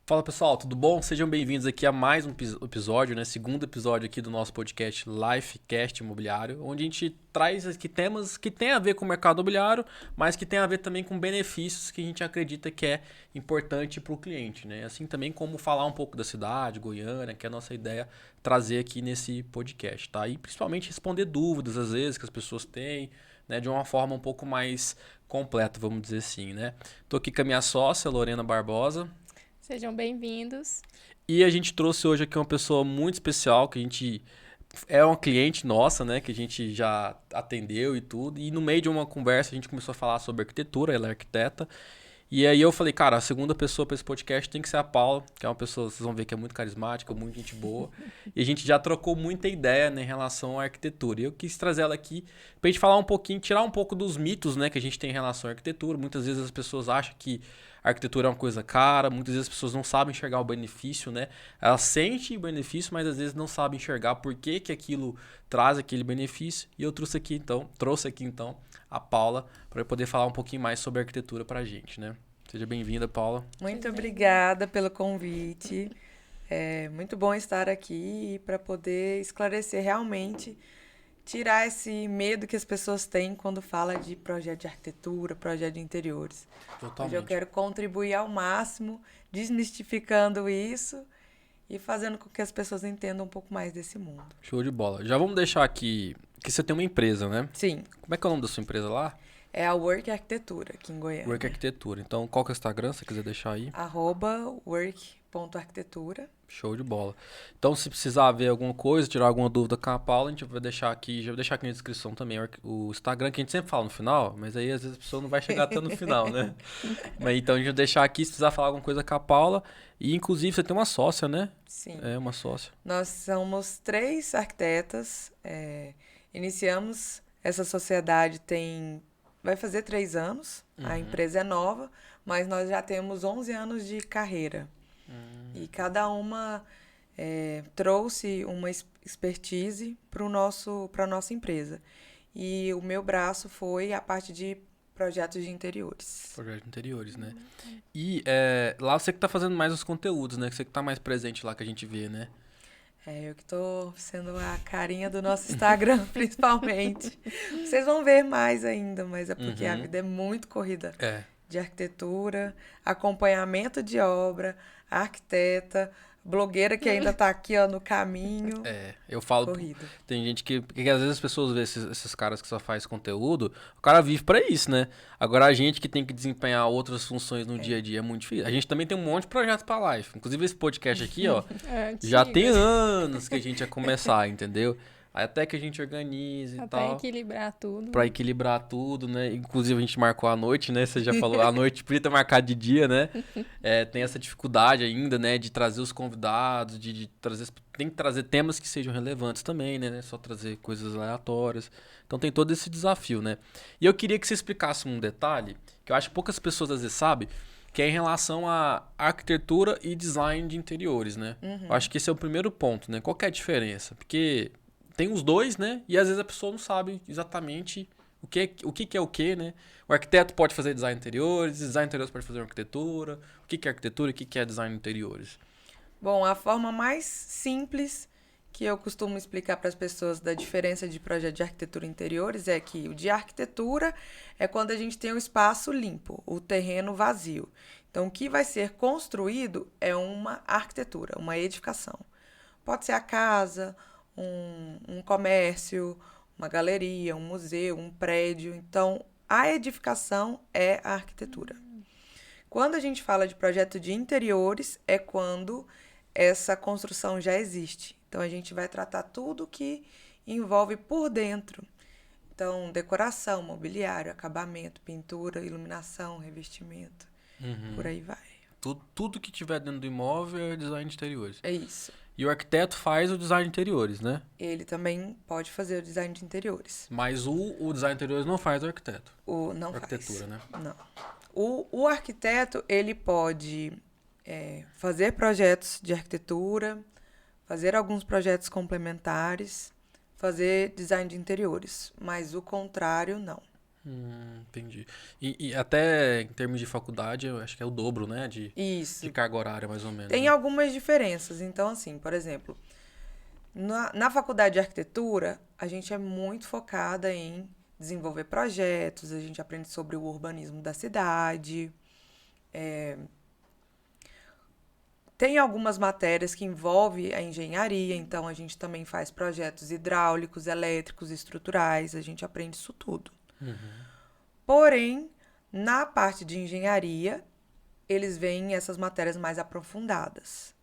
Fala pessoal, tudo bom? Sejam bem-vindos aqui a mais um episódio, né? Segundo episódio aqui do nosso podcast Lifecast Imobiliário, onde a gente traz aqui temas que tem a ver com o mercado imobiliário, mas que tem a ver também com benefícios que a gente acredita que é importante para o cliente, né? Assim também como falar um pouco da cidade, Goiânia, que é a nossa ideia trazer aqui nesse podcast, tá? E principalmente responder dúvidas às vezes que as pessoas têm, né? De uma forma um pouco mais completa, vamos dizer assim, né? Tô aqui com a minha sócia, Lorena Barbosa. Sejam bem-vindos. E a gente trouxe hoje aqui uma pessoa muito especial, que a gente é uma cliente nossa, né? Que a gente já atendeu e tudo. E no meio de uma conversa a gente começou a falar sobre arquitetura, ela é arquiteta. E aí eu falei, cara, a segunda pessoa para esse podcast tem que ser a Paula, que é uma pessoa, vocês vão ver que é muito carismática, muito gente boa. E a gente já trocou muita ideia, né, em relação à arquitetura. E eu quis trazer ela aqui pra gente falar um pouquinho, tirar um pouco dos mitos, né, que a gente tem em relação à arquitetura. Muitas vezes as pessoas acham que a arquitetura é uma coisa cara, muitas vezes as pessoas não sabem enxergar o benefício, né? Elas sentem o benefício, mas às vezes não sabem enxergar por que que aquilo traz aquele benefício. E eu trouxe aqui então a Paula para poder falar um pouquinho mais sobre arquitetura pra gente, né? Seja bem-vinda, Paula. Muito Seja bem-vindo. obrigada pelo convite. É muito bom estar aqui para poder esclarecer realmente, tirar esse medo que as pessoas têm quando fala de projeto de arquitetura, projeto de interiores. Hoje eu Totalmente. quero contribuir ao máximo, desmistificando isso e fazendo com que as pessoas entendam um pouco mais desse mundo. Show de bola. Já vamos deixar aqui que você tem uma empresa, né? Sim, Como é que é o nome da sua empresa lá? é a Work Arquitetura aqui em Work Goiânia. Arquitetura. Então, qual que é o Instagram, se você quiser deixar aí? @work.arquitetura. Show de bola. Então, se precisar ver alguma coisa, tirar alguma dúvida com a Paula, a gente vai deixar aqui, já vou deixar aqui na descrição também o Instagram, que a gente sempre fala no final, mas aí às vezes a pessoa não vai chegar até no final, né? Mas então a gente vai deixar aqui, se precisar falar alguma coisa com a Paula. E inclusive você tem uma sócia, né? Sim. É, uma sócia. Nós somos 3 arquitetas. Iniciamos essa sociedade vai fazer 3 anos. A Uhum. empresa é nova, mas nós já temos 11 anos de carreira. E cada uma trouxe uma expertise para a nossa empresa. E o meu braço foi a parte de projetos de interiores. Projetos interiores, né? E lá você que tá fazendo mais os conteúdos, né? Que você que tá mais presente lá que a gente vê, né? Eu que estou sendo a carinha do nosso Instagram, principalmente. Vocês vão ver mais ainda, mas é porque a Uhum. vida é muito corrida É. de arquitetura, acompanhamento de obra, arquiteta, blogueira que ainda está aqui ó, no caminho. Eu falo, Corrida. tem gente que às vezes as pessoas vê esses caras que só faz conteúdo, o cara vive pra isso, né? Agora a gente que tem que desempenhar outras funções no dia a dia é muito difícil. A gente também tem um monte de projeto pra live. Inclusive esse podcast aqui, ó, É já tem antiga. anos que a gente ia começar, entendeu? Aí até que a gente organiza e Até tal. equilibrar tudo, Pra né? equilibrar tudo, né? Inclusive a gente marcou a noite, né? Você já falou, a noite podia ter marcado de dia, né? Tem essa dificuldade ainda, né? De trazer os convidados, de trazer. Tem que trazer temas que sejam relevantes também, né? Não é só trazer coisas aleatórias. Então tem todo esse desafio, né? E eu queria que você explicasse um detalhe, que eu acho que poucas pessoas às vezes sabem, que é em relação à arquitetura e design de interiores, né? Eu acho que esse é o primeiro ponto, né? Qual que é a diferença? Porque tem os dois, né? E às vezes a pessoa não sabe exatamente o que é o que, né? O arquiteto pode fazer design interiores, design interiores pode fazer arquitetura. O que é arquitetura e o que é design interiores? Bom, a forma mais simples que eu costumo explicar para as pessoas da diferença de projeto de arquitetura e interiores é que o de arquitetura é quando a gente tem o espaço limpo, o terreno vazio. Então, o que vai ser construído é uma arquitetura, uma edificação. Pode ser a casa, um comércio, uma galeria, um museu, um prédio. Então, a edificação é a arquitetura. Quando a gente fala de projeto de interiores, é quando essa construção já existe. Então, a gente vai tratar tudo que envolve por dentro. Então, decoração, mobiliário, acabamento, pintura, iluminação, revestimento, por aí vai. Tudo que tiver dentro do imóvel é design de interiores. É isso. E o arquiteto faz o design de interiores, né? Ele também pode fazer o design de interiores. Mas o design de interiores não faz o arquiteto. Não Arquitetura, faz. né? Não. O arquiteto, ele pode fazer projetos de arquitetura, fazer alguns projetos complementares, fazer design de interiores, mas o contrário, não. Entendi. E até em termos de faculdade, eu acho que é o dobro, né? De Isso. carga horária, mais ou menos. Tem Né? algumas diferenças. Então, assim, por exemplo, na faculdade de arquitetura, a gente é muito focada em desenvolver projetos, a gente aprende sobre o urbanismo da cidade. Tem algumas matérias que envolvem a engenharia, então a gente também faz projetos hidráulicos, elétricos, estruturais, a gente aprende isso tudo. Porém, na parte de engenharia, eles veem essas matérias mais aprofundadas.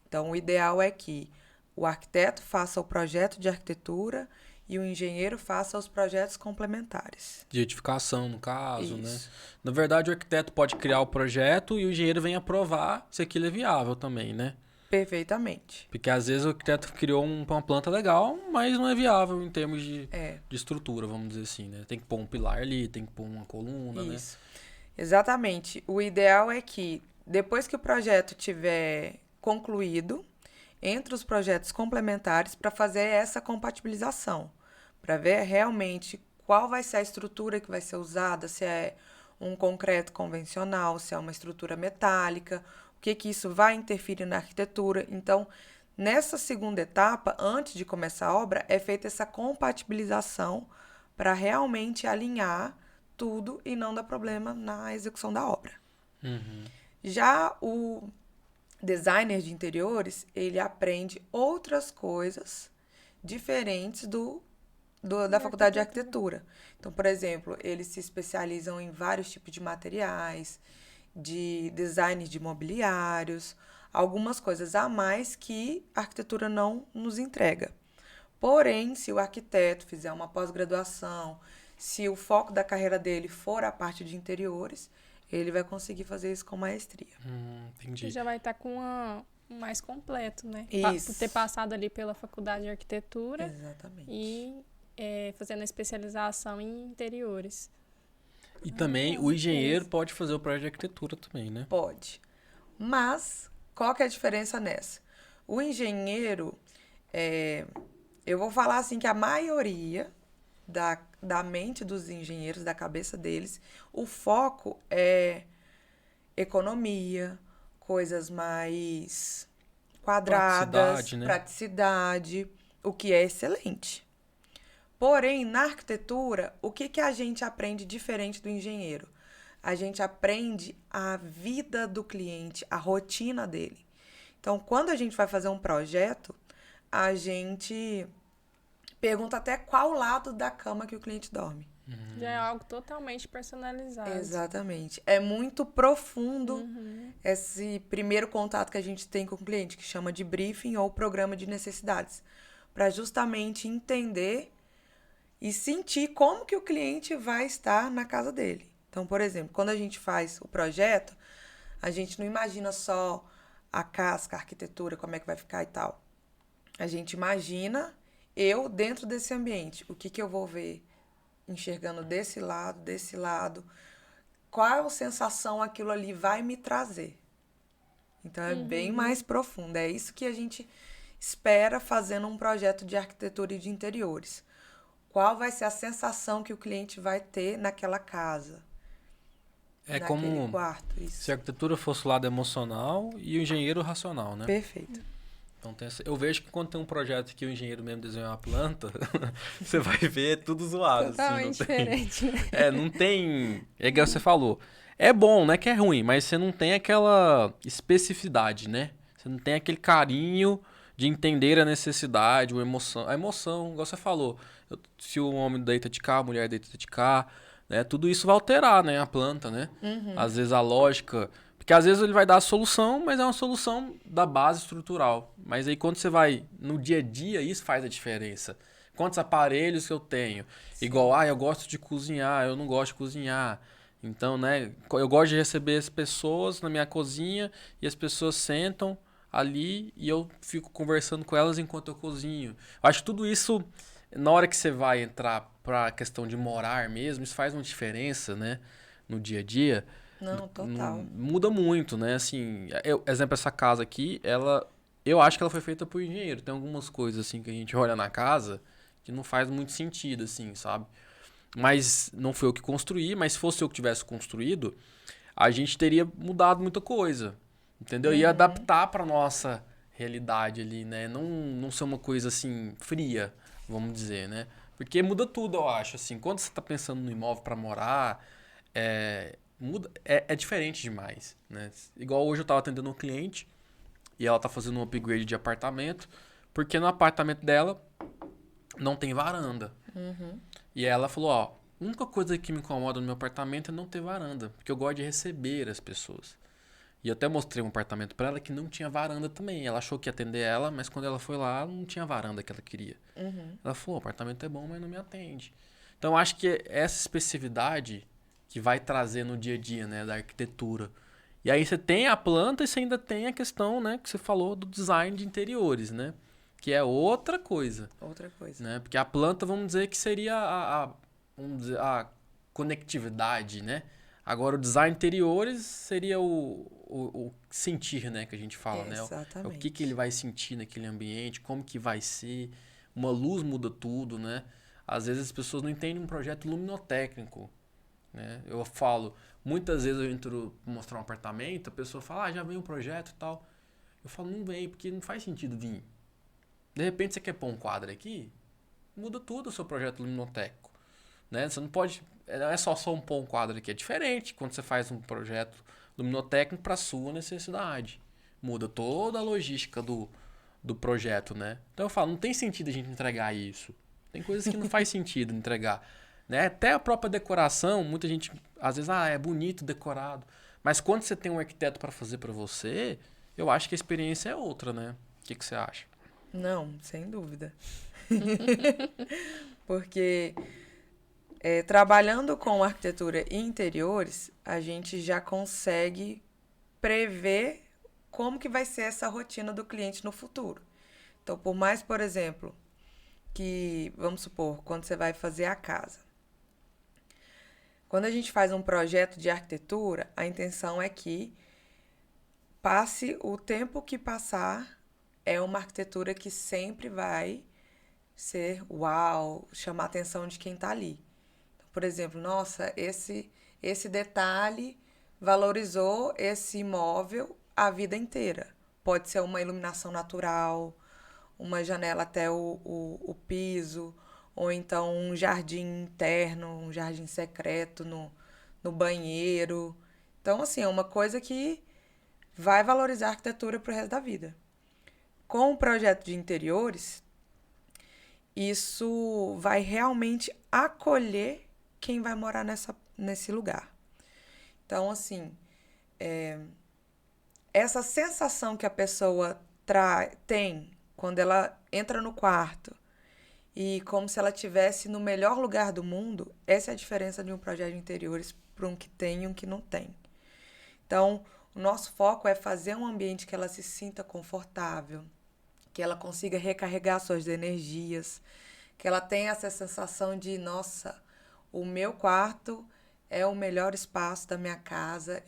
Então, o ideal é que o arquiteto faça o projeto de arquitetura e o engenheiro faça os projetos complementares. De edificação, no caso, né? Isso. Na verdade, o arquiteto pode criar o projeto e o engenheiro vem aprovar se aquilo é viável também, né? Perfeitamente. Porque às vezes o arquiteto criou uma planta legal, mas não é viável em termos É. de estrutura, vamos dizer assim, né? Tem que pôr um pilar ali, tem que pôr uma coluna, né? Isso. Exatamente. O ideal é que, depois que o projeto tiver concluído, entre os projetos complementares para fazer essa compatibilização, para ver realmente qual vai ser a estrutura que vai ser usada, se é um concreto convencional, se é uma estrutura metálica, o que isso vai interferir na arquitetura. Então, nessa segunda etapa, antes de começar a obra, é feita essa compatibilização para realmente alinhar tudo e não dar problema na execução da obra. Já o designer de interiores, ele aprende outras coisas diferentes da faculdade de arquitetura. Então, por exemplo, eles se especializam em vários tipos de materiais, de design de mobiliários, algumas coisas a mais que a arquitetura não nos entrega. Porém, se o arquiteto fizer uma pós-graduação, se o foco da carreira dele for a parte de interiores, ele vai conseguir fazer isso com maestria. Entendi. E já vai estar com um mais completo, né? Isso. Por ter passado ali pela faculdade de arquitetura Exatamente. e fazendo a especialização em interiores. E também o engenheiro pode fazer o projeto de arquitetura também, né? Pode. Mas, qual que é a diferença nessa? O engenheiro, eu vou falar assim que a maioria da mente dos engenheiros, da cabeça deles, o foco é economia, coisas mais quadradas, praticidade, o que é excelente. Porém, na arquitetura, o que a gente aprende diferente do engenheiro? A gente aprende a vida do cliente, a rotina dele. Então, quando a gente vai fazer um projeto, a gente pergunta até qual lado da cama que o cliente dorme. Já é algo totalmente personalizado. Exatamente. É muito profundo esse primeiro contato que a gente tem com o cliente, que chama de briefing ou programa de necessidades, para justamente entender e sentir como que o cliente vai estar na casa dele. Então, por exemplo, quando a gente faz o projeto, a gente não imagina só a casca, a arquitetura, como é que vai ficar e tal. A gente imagina eu dentro desse ambiente, o que eu vou ver enxergando desse lado, qual sensação aquilo ali vai me trazer. Então, é bem mais profundo. É isso que a gente espera fazendo um projeto de arquitetura e de interiores. Qual vai ser a sensação que o cliente vai ter naquela casa? É naquele como quarto, isso. se a arquitetura fosse o lado emocional e o engenheiro racional, né? Perfeito. Então eu vejo que quando tem um projeto que o engenheiro mesmo desenhou uma planta, você vai ver tudo zoado. Totalmente assim, não tem... diferente, né? não tem... É igual você falou. É bom, não é que é ruim, mas você não tem aquela especificidade, né? Você não tem aquele carinho de entender a necessidade, a emoção, igual você falou. Se o homem deita de cá, a mulher deita de cá, né? Tudo isso vai alterar, né? A planta, né? Às vezes a lógica... Porque às vezes ele vai dar a solução, mas é uma solução da base estrutural. Mas aí quando você vai no dia a dia, isso faz a diferença. Quantos aparelhos que eu tenho? Sim. Igual, eu gosto de cozinhar, eu não gosto de cozinhar. Então, né, eu gosto de receber as pessoas na minha cozinha e as pessoas sentam ali e eu fico conversando com elas enquanto eu cozinho. Eu acho que tudo isso, na hora que você vai entrar para a questão de morar mesmo, isso faz uma diferença, né, no dia a dia. Não, total. Muda muito, né? Assim, exemplo, essa casa aqui, eu acho que ela foi feita por engenheiro. Tem algumas coisas, assim, que a gente olha na casa que não faz muito sentido, assim, sabe? Mas não foi eu que construí, mas se fosse eu que tivesse construído, a gente teria mudado muita coisa, entendeu? Ia adaptar para nossa realidade ali, né? Não ser uma coisa assim fria, vamos dizer, né? Porque muda tudo, eu acho, assim. Quando você está pensando no imóvel para morar, é diferente demais, né? Igual hoje eu estava atendendo um cliente e ela tá fazendo um upgrade de apartamento, porque no apartamento dela não tem varanda. E ela falou, ó, a única coisa que me incomoda no meu apartamento é não ter varanda, porque eu gosto de receber as pessoas. E eu até mostrei um apartamento pra ela que não tinha varanda também. Ela achou que ia atender ela, mas quando ela foi lá, não tinha varanda que ela queria. Ela falou, o apartamento é bom, mas não me atende. Então, eu acho que essa especificidade que vai trazer no dia a dia, né, da arquitetura. E aí você tem a planta e você ainda tem a questão, né, que você falou do design de interiores, né? Que é outra coisa. Outra coisa. Né? Porque a planta, vamos dizer que seria vamos dizer, a conectividade, né? Agora, o design interiores seria o sentir, né? Que a gente fala, né? É o que ele vai sentir naquele ambiente, como que vai ser. Uma luz muda tudo, né? Às vezes as pessoas não entendem um projeto luminotécnico, né? Eu falo, muitas vezes eu entro pra mostrar um apartamento, a pessoa fala, já veio um projeto e tal. Eu falo, não vem, porque não faz sentido vir. De repente você quer pôr um quadro aqui, muda tudo o seu projeto luminotécnico, né? Você não pode, não é só pôr um quadro aqui, é diferente quando você faz um projeto luminotécnico para sua necessidade. Muda toda a logística do projeto, né? Então eu falo, não tem sentido a gente entregar isso. Tem coisas que não faz sentido entregar, né? Até a própria decoração, muita gente às vezes, é bonito, decorado, mas quando você tem um arquiteto para fazer para você, eu acho que a experiência é outra, né? O que você acha? Não, sem dúvida. Porque trabalhando com arquitetura e interiores, a gente já consegue prever como que vai ser essa rotina do cliente no futuro. Então, por mais, por exemplo, que, vamos supor, quando você vai fazer a casa. Quando a gente faz um projeto de arquitetura, a intenção é que passe o tempo que passar, é uma arquitetura que sempre vai ser uau, chamar a atenção de quem está ali. Então, por exemplo, nossa, esse detalhe valorizou esse imóvel a vida inteira. Pode ser uma iluminação natural, uma janela até o piso, ou então um jardim interno, um jardim secreto no banheiro. Então, assim, é uma coisa que vai valorizar a arquitetura para o resto da vida. Com o projeto de interiores, isso vai realmente acolher quem vai morar nesse lugar. Então, assim, essa sensação que a pessoa tem quando ela entra no quarto e como se ela estivesse no melhor lugar do mundo, essa é a diferença de um projeto de interiores para um que tem e um que não tem. Então, o nosso foco é fazer um ambiente que ela se sinta confortável, que ela consiga recarregar suas energias, que ela tenha essa sensação de, nossa, o meu quarto é o melhor espaço da minha casa,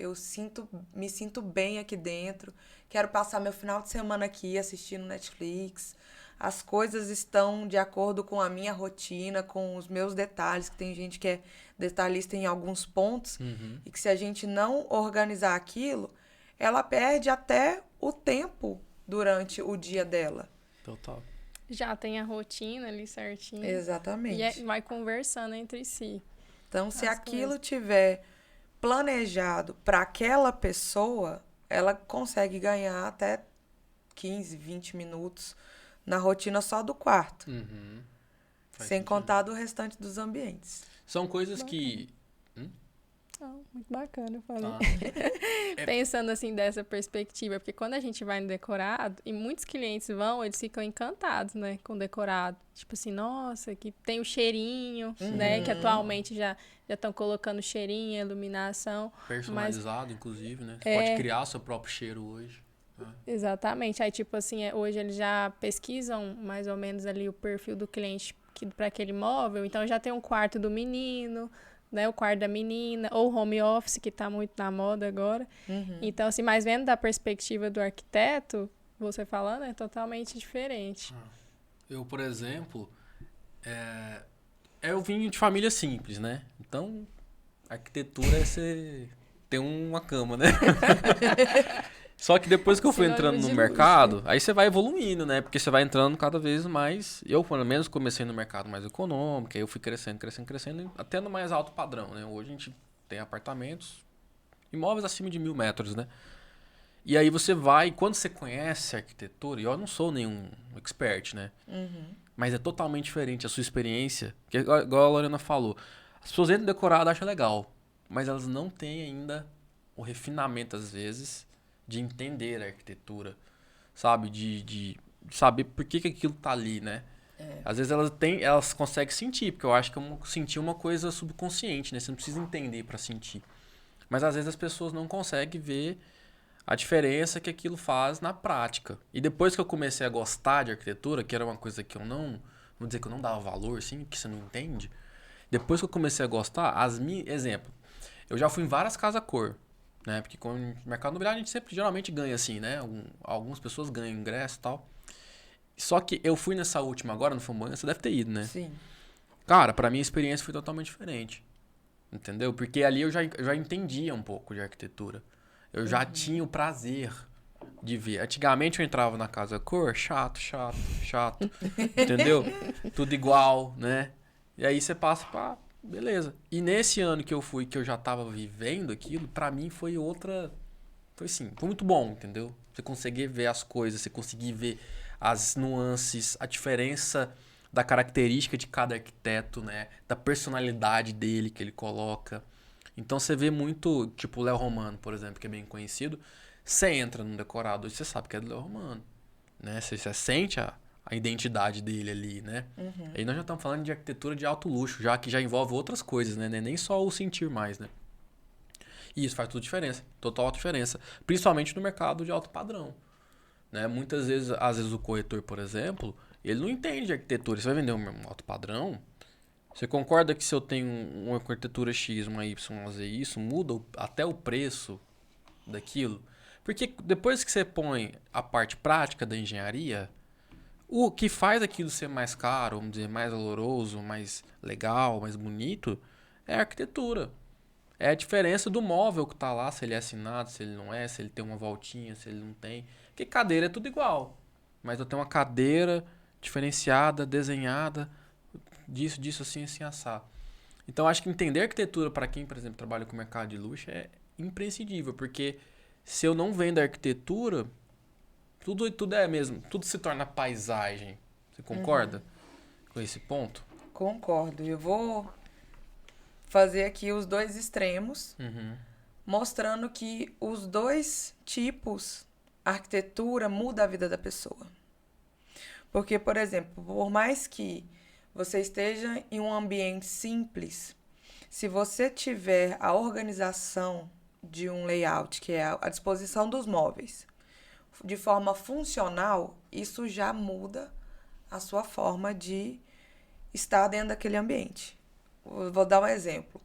me sinto bem aqui dentro, quero passar meu final de semana aqui assistindo Netflix, as coisas estão de acordo com a minha rotina, com os meus detalhes, que tem gente que é detalhista em alguns pontos, e que se a gente não organizar aquilo, ela perde até o tempo durante o dia dela. Total. Já tem a rotina ali certinho. Exatamente. E vai conversando entre si. Então, se aquilo tiver planejado para aquela pessoa, ela consegue ganhar até 15, 20 minutos na rotina só do quarto. Sem contar do restante dos ambientes. São coisas que... Muito bacana, eu falei. Pensando assim dessa perspectiva, porque quando a gente vai no decorado, e muitos clientes vão, eles ficam encantados, né, com o decorado. Tipo assim, nossa, que tem o cheirinho, né, que atualmente já estão colocando cheirinho, iluminação. Personalizado, inclusive, né? Você pode criar seu próprio cheiro hoje. Exatamente. Aí, tipo assim, hoje eles já pesquisam mais ou menos ali o perfil do cliente para aquele imóvel. Então, já tem um quarto do menino, né, o quarto da menina, ou home office, que está muito na moda agora. Então, assim, mas vendo da perspectiva do arquiteto, você falando, é totalmente diferente. Eu, por exemplo, Eu vim de família simples, né? Então, arquitetura é você ter uma cama, né? Só que depois que eu fui entrando no mercado, aí você vai evoluindo, né? Porque você vai entrando cada vez mais. Eu, pelo menos, comecei no mercado mais econômico, aí eu fui crescendo, até no mais alto padrão, né? Hoje a gente tem apartamentos, imóveis acima de 1.000 metros, né? E aí você vai, quando você conhece a arquitetura, e eu não sou nenhum expert, né? Mas é totalmente diferente a sua experiência, que igual a Lorena falou. As pessoas entram decorado e acham legal, mas elas não têm ainda o refinamento, às vezes, de entender a arquitetura, sabe? De saber por que aquilo tá ali, né? Às vezes elas conseguem sentir, porque eu acho que sentir uma coisa subconsciente, né? Você não precisa entender para sentir. Mas às vezes as pessoas não conseguem ver a diferença que aquilo faz na prática. E depois que eu comecei a gostar de arquitetura, que era uma coisa que eu não, vou dizer que eu não dava valor, assim, que você não entende. Depois que eu comecei a gostar, exemplo, eu já fui em várias casas-cor, né? Porque com o mercado imobiliário a gente sempre geralmente ganha assim, né? Algumas pessoas ganham ingresso e tal. Só que eu fui nessa última agora, no Flamboyant, você deve ter ido, né? Sim. Cara, pra mim a experiência foi totalmente diferente. Entendeu? Porque ali eu já entendia um pouco de arquitetura. Eu já tinha o prazer de ver. Antigamente eu entrava na casa cor, chato. Entendeu? Tudo igual, né? E aí você passa pra... Beleza. E nesse ano que eu fui, que eu já tava vivendo aquilo, pra mim foi outra... Foi assim, foi muito bom, entendeu? Você conseguir ver as coisas, você conseguir ver as nuances, a diferença da característica de cada arquiteto, né? Da personalidade dele que ele coloca. Então você vê muito, tipo o Léo Romano, por exemplo, que é bem conhecido. Você entra num decorado e você sabe que é do Léo Romano, né? Você sente a identidade dele ali, né? Aí nós já estamos falando de arquitetura de alto luxo, já que já envolve outras coisas, né? Nem só o sentir mais, né? E isso faz toda diferença, total diferença. Principalmente no mercado de alto padrão, né? Muitas vezes, às vezes o corretor, por exemplo, ele não entende de arquitetura. Você vai vender um alto padrão... Você concorda que se eu tenho uma arquitetura X, uma Y, uma Z, isso muda até o preço daquilo? Porque depois que você põe a parte prática da engenharia, o que faz aquilo ser mais caro, vamos dizer, mais valoroso, mais legal, mais bonito, é a arquitetura. É a diferença do móvel que está lá, se ele é assinado, se ele não é, se ele tem uma voltinha, se ele não tem. Porque cadeira é tudo igual. Mas eu tenho uma cadeira diferenciada, desenhada, disso, assim, assar. Então, acho que entender arquitetura para quem, por exemplo, trabalha com mercado de luxo é imprescindível, porque se eu não vendo arquitetura, tudo é mesmo, tudo se torna paisagem. Você concorda com esse ponto? Concordo. Eu vou fazer aqui os dois extremos, mostrando que os dois tipos, a arquitetura muda a vida da pessoa. Porque, por exemplo, por mais que você esteja em um ambiente simples, se você tiver a organização de um layout, que é a disposição dos móveis, de forma funcional, isso já muda a sua forma de estar dentro daquele ambiente. Vou dar um exemplo.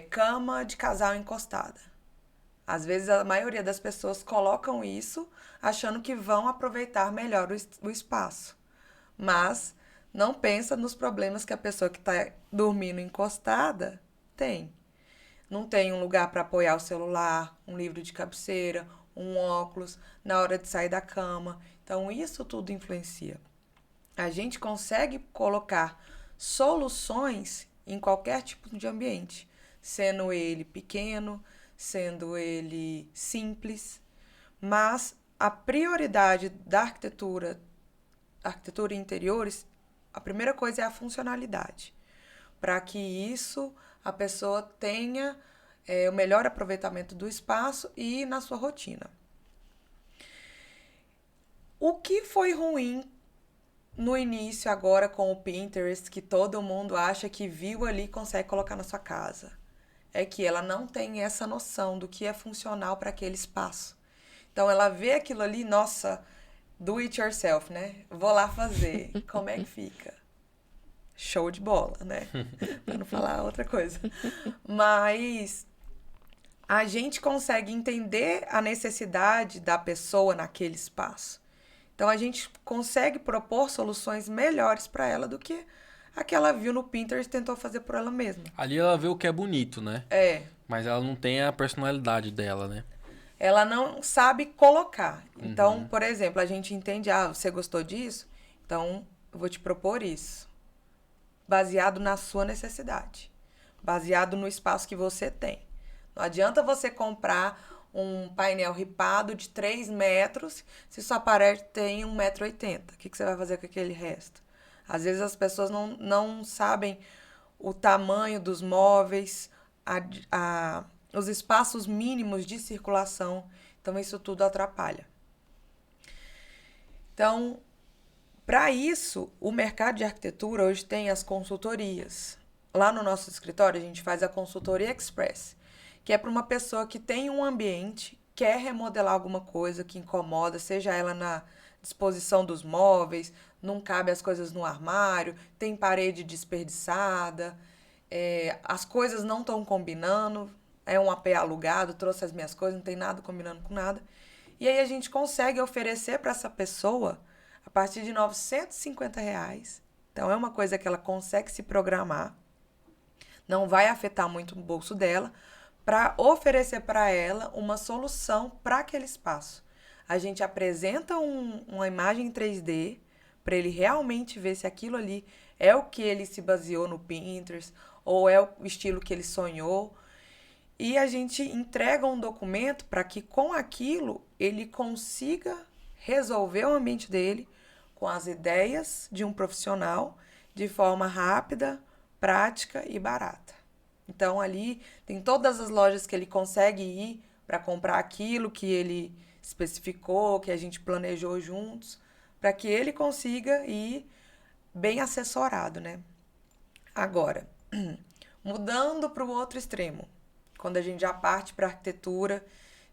Cama de casal encostada. Às vezes, a maioria das pessoas colocam isso achando que vão aproveitar melhor o espaço. Mas não pensa nos problemas que a pessoa que está dormindo encostada tem. Não tem um lugar para apoiar o celular, um livro de cabeceira, um óculos, na hora de sair da cama. Então, isso tudo influencia. A gente consegue colocar soluções em qualquer tipo de ambiente, sendo ele pequeno, sendo ele simples, mas a prioridade da arquitetura e interiores, a primeira coisa é a funcionalidade, para que isso a pessoa tenha o melhor aproveitamento do espaço e na sua rotina. O que foi ruim no início agora com o Pinterest, que todo mundo acha que viu ali e consegue colocar na sua casa? É que ela não tem essa noção do que é funcional para aquele espaço. Então ela vê aquilo ali, nossa, do it yourself, né? Vou lá fazer. Como é que fica? Show de bola, né? Para não falar outra coisa. Mas a gente consegue entender a necessidade da pessoa naquele espaço. Então a gente consegue propor soluções melhores para ela do que a que ela viu no Pinterest e tentou fazer por ela mesma. Ali ela vê o que é bonito, né? É. Mas ela não tem a personalidade dela, né? Ela não sabe colocar. Então, por exemplo, a gente entende, você gostou disso? Então, eu vou te propor isso. Baseado na sua necessidade. Baseado no espaço que você tem. Não adianta você comprar um painel ripado de 3 metros se sua parede tem 1,80 m. O que você vai fazer com aquele resto? Às vezes as pessoas não sabem o tamanho dos móveis, os espaços mínimos de circulação. Então, isso tudo atrapalha. Então, para isso, o mercado de arquitetura hoje tem as consultorias. Lá no nosso escritório, a gente faz a consultoria Express, que é para uma pessoa que tem um ambiente, quer remodelar alguma coisa que incomoda, seja ela na disposição dos móveis, não cabe as coisas no armário, tem parede desperdiçada, as coisas não estão combinando, é um AP alugado, trouxe as minhas coisas, não tem nada combinando com nada. E aí a gente consegue oferecer para essa pessoa a partir de R$950. Então, é uma coisa que ela consegue se programar, não vai afetar muito o bolso dela, para oferecer para ela uma solução para aquele espaço. A gente apresenta uma imagem em 3D para ele realmente ver se aquilo ali é o que ele se baseou no Pinterest ou é o estilo que ele sonhou. E a gente entrega um documento para que com aquilo ele consiga resolver o ambiente dele com as ideias de um profissional de forma rápida, prática e barata. Então ali tem todas as lojas que ele consegue ir para comprar aquilo que ele especificou, que a gente planejou juntos, para que ele consiga ir bem assessorado, né? Agora, mudando para o outro extremo, quando a gente já parte para arquitetura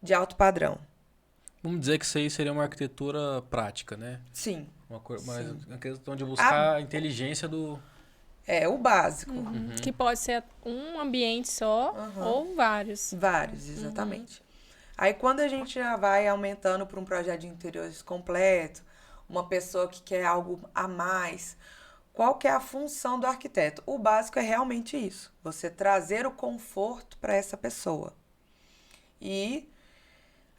de alto padrão. Vamos dizer que isso aí seria uma arquitetura prática, né? Sim. Mas a questão de buscar a inteligência do... É o básico. Que pode ser um ambiente só ou vários. Vários, exatamente. Aí quando a gente já vai aumentando para um projeto de interiores completo, uma pessoa que quer algo a mais, qual que é a função do arquiteto? O básico é realmente isso, você trazer o conforto para essa pessoa e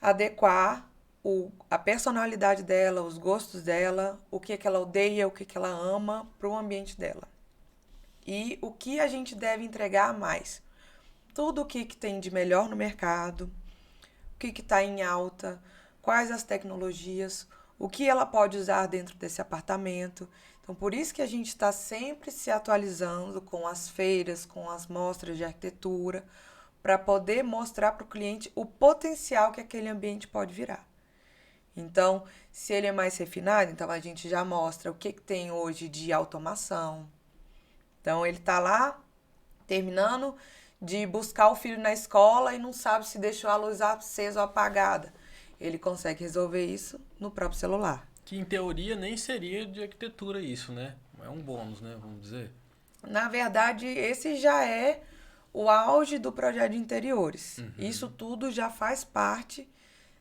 adequar a personalidade dela, os gostos dela, o que ela odeia, o que ela ama para o ambiente dela. E o que a gente deve entregar a mais? Tudo o que tem de melhor no mercado, o que está em alta, quais as tecnologias, o que ela pode usar dentro desse apartamento. Então, por isso que a gente está sempre se atualizando com as feiras, com as mostras de arquitetura, para poder mostrar para o cliente o potencial que aquele ambiente pode virar. Então, se ele é mais refinado, então a gente já mostra o que tem hoje de automação. Então, ele está lá, terminando de buscar o filho na escola e não sabe se deixou a luz acesa ou apagada. Ele consegue resolver isso no próprio celular. Que, em teoria, nem seria de arquitetura isso, né? É um bônus, né? Vamos dizer. Na verdade, esse já é o auge do projeto de interiores. Isso tudo já faz parte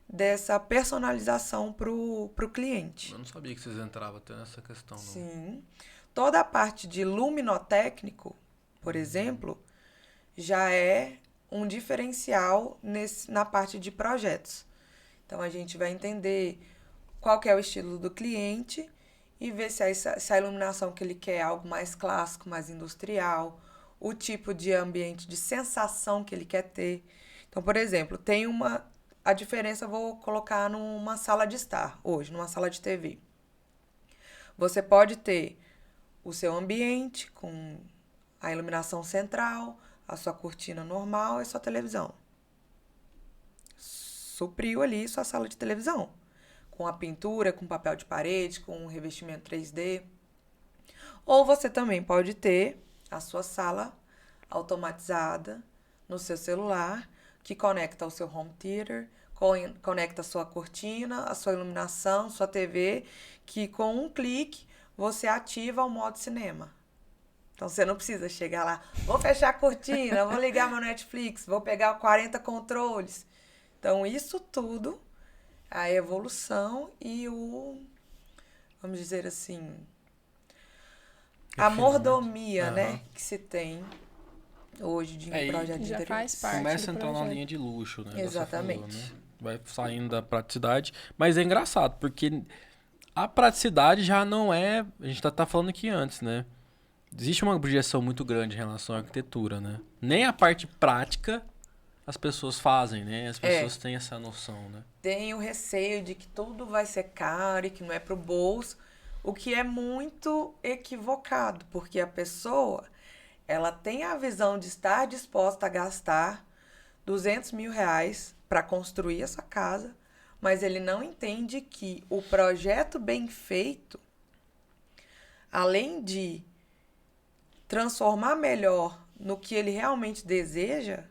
dessa personalização para o cliente. Eu não sabia que vocês entravam até nessa questão. Não. Sim. Toda a parte de luminotécnico, por exemplo, já é um diferencial na parte de projetos. Então, a gente vai entender qual que é o estilo do cliente e ver se a iluminação que ele quer é algo mais clássico, mais industrial, o tipo de ambiente, de sensação que ele quer ter. Então, por exemplo, a diferença eu vou colocar numa sala de estar hoje, numa sala de TV. Você pode ter o seu ambiente com a iluminação central, a sua cortina normal e sua televisão. Supriu ali sua sala de televisão, com a pintura, com papel de parede, com um revestimento 3D. Ou você também pode ter a sua sala automatizada no seu celular, que conecta ao seu home theater, conecta a sua cortina, a sua iluminação, sua TV, que com um clique você ativa o modo cinema. Então, você não precisa chegar lá, vou fechar a cortina, vou ligar meu Netflix, vou pegar 40 controles. Então, isso tudo, a evolução e vamos dizer assim, a mordomia, né, que se tem hoje de um projeto de já interior. faz parte Começa a do entrar na projeto. linha de luxo, né? Exatamente. Você falou, né? Vai saindo da praticidade. Mas é engraçado, porque a praticidade já não é... A gente tá falando aqui antes, né? Existe uma objeção muito grande em relação à arquitetura, né? Nem a parte prática as pessoas fazem, né? As pessoas têm essa noção, né? Tem o receio de que tudo vai ser caro e que não é pro bolso, o que é muito equivocado, porque a pessoa, ela tem a visão de estar disposta a gastar R$200 mil para construir essa casa, mas ele não entende que o projeto bem feito, além de transformar melhor no que ele realmente deseja,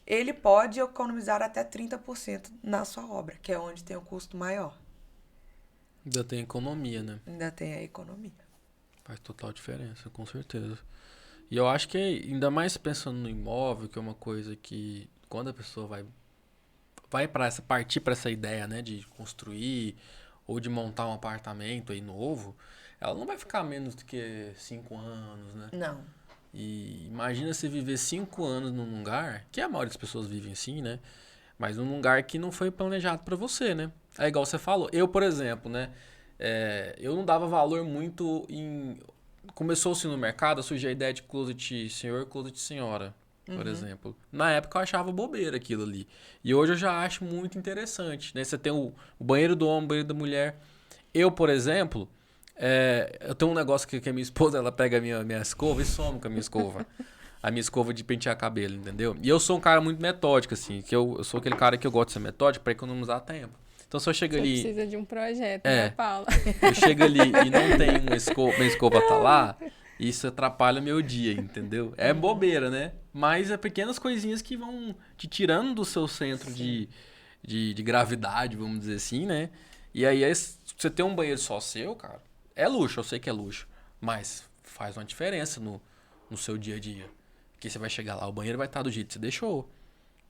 ele pode economizar até 30% na sua obra, que é onde tem o custo maior. Ainda tem economia, né? Ainda tem a economia. Faz total diferença, com certeza. E eu acho que, ainda mais pensando no imóvel, que é uma coisa que, quando a pessoa vai partir para essa ideia, né, de construir ou de montar um apartamento aí novo, ela não vai ficar menos do que 5 anos, né? Não. E imagina você viver 5 anos num lugar, que a maioria das pessoas vivem assim, né? Mas num lugar que não foi planejado para você, né? É igual você falou. Eu, por exemplo, né? Eu não dava valor muito em... Começou-se no mercado, surgiu a ideia de closet senhor e closet senhora, por exemplo. Na época eu achava bobeira aquilo ali. E hoje eu já acho muito interessante, né? Você tem o banheiro do homem, o banheiro da mulher. Eu, por exemplo... eu tenho um negócio que a minha esposa, ela pega a minha escova e some com a minha escova. A minha escova de pentear cabelo, entendeu? E eu sou um cara muito metódico, assim. Que eu sou aquele cara que eu gosto de ser metódico pra economizar tempo. Então, se eu chego ali... Precisa de um projeto, né, Paula? Eu chego ali e não tem minha escova tá lá, isso atrapalha meu dia, entendeu? É bobeira, né? Mas é pequenas coisinhas que vão te tirando do seu centro de gravidade, vamos dizer assim, né? E aí, você ter um banheiro só seu, cara... É luxo, eu sei que é luxo, mas faz uma diferença no seu dia a dia. Porque você vai chegar lá, o banheiro vai estar do jeito que você deixou.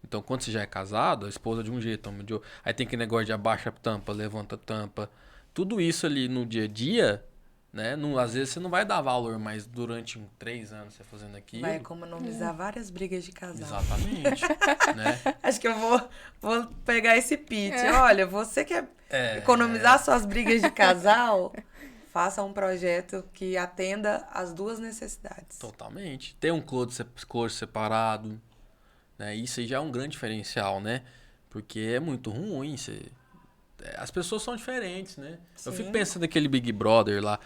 Então, quando você já é casado, a esposa de um jeito, homem de outro. Aí tem aquele negócio de abaixa a tampa, levanta a tampa. Tudo isso ali no dia a dia, né? Às vezes você não vai dar valor, mas durante 3 anos você fazendo aquilo... Vai economizar várias brigas de casal. Exatamente. Né? Acho que eu vou pegar esse pitch. Olha, você quer economizar suas brigas de casal... Faça um projeto que atenda às duas necessidades. Totalmente. Ter um closet separado, né? Isso aí já é um grande diferencial, né? Porque é muito ruim. As pessoas são diferentes, né? Sim. Eu fico pensando naquele Big Brother lá.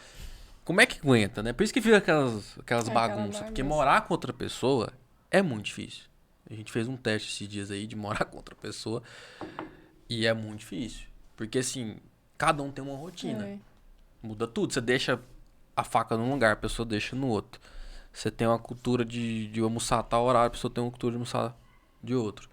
Como é que aguenta, né? Por isso que fica aquelas bagunças. Porque morar com outra pessoa é muito difícil. A gente fez um teste esses dias aí de morar com outra pessoa. E é muito difícil. Porque assim, cada um tem uma rotina. Muda tudo. Você deixa a faca num lugar, a pessoa deixa no outro. Você tem uma cultura de almoçar a tal horário, a pessoa tem uma cultura de almoçar de outro.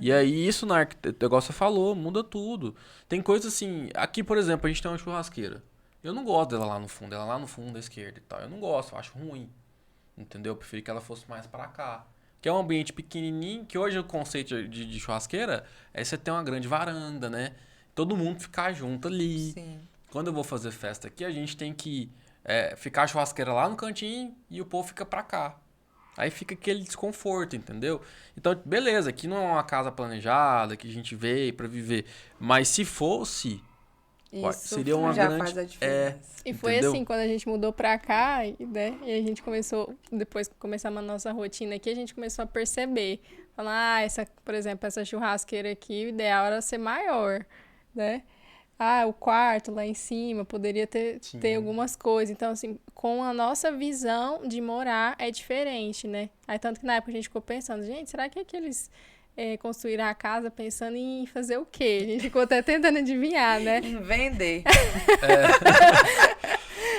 E aí, isso na arquitetura, igual você falou, muda tudo. Tem coisas assim... Aqui, por exemplo, a gente tem uma churrasqueira. Eu não gosto dela lá no fundo. Ela lá no fundo da esquerda e tal. Eu não gosto, eu acho ruim. Entendeu? Eu preferi que ela fosse mais pra cá. Que é um ambiente pequenininho, que hoje o conceito de churrasqueira é você ter uma grande varanda, né? Todo mundo ficar junto ali. Sim. Quando eu vou fazer festa aqui, a gente tem que ficar a churrasqueira lá no cantinho e o povo fica pra cá. Aí fica aquele desconforto, entendeu? Então, beleza, aqui não é uma casa planejada, que a gente veio pra viver. Mas se fosse, seria uma já grande... faz a diferença. E foi entendeu? assim, quando a gente mudou pra cá, né? E a gente começou, depois que começamos a nossa rotina aqui, a gente começou a perceber. Falar, por exemplo, essa churrasqueira aqui, o ideal era ser maior, né? O quarto lá em cima poderia ter algumas coisas. Então, assim, com a nossa visão de morar é diferente, né? Aí, tanto que na época a gente ficou pensando, gente, será que eles construíram a casa pensando em fazer o quê? A gente ficou até tentando adivinhar, né? Em vender.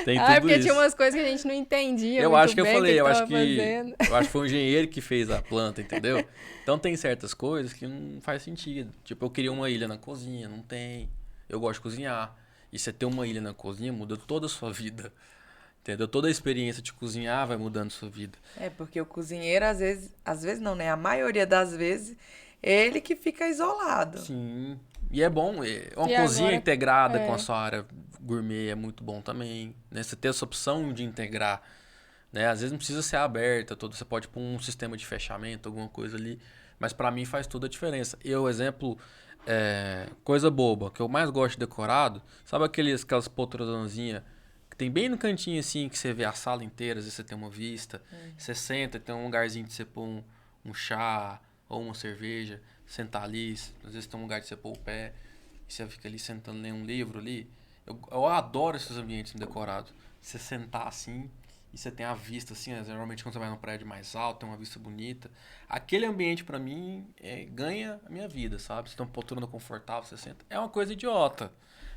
Tem tudo porque isso. tinha umas coisas que a gente não entendia Eu muito acho que bem eu falei, eu acho fazendo. que foi um engenheiro que fez a planta, entendeu? Então tem certas coisas que não faz sentido. Tipo, eu queria uma ilha na cozinha, não tem. Eu gosto de cozinhar. E você ter uma ilha na cozinha muda toda a sua vida. Entendeu? Toda a experiência de cozinhar vai mudando a sua vida. Porque o cozinheiro, às vezes não, né? A maioria das vezes, ele que fica isolado. Sim. E é bom. Uma cozinha integrada com a sua área gourmet é muito bom também. Né? Você ter essa opção de integrar. né? Às vezes não precisa ser aberta, você pode pôr um sistema de fechamento, alguma coisa ali. Mas pra mim faz toda a diferença. Eu, exemplo, coisa boba, que eu mais gosto de decorado, sabe aquelas poltronazinhas que tem bem no cantinho assim, que você vê a sala inteira, às vezes você tem uma vista, você senta, tem um lugarzinho de você pôr um chá ou uma cerveja, sentar ali, às vezes tem um lugar de você pôr o pé, e você fica ali sentando, lendo um livro ali. Eu adoro esses ambientes decorados. Você sentar assim e você tem a vista assim, né? Normalmente quando você vai num prédio mais alto, tem uma vista bonita. Aquele ambiente pra mim ganha a minha vida, sabe? Você tem uma poltrona confortável, você senta. É uma coisa idiota.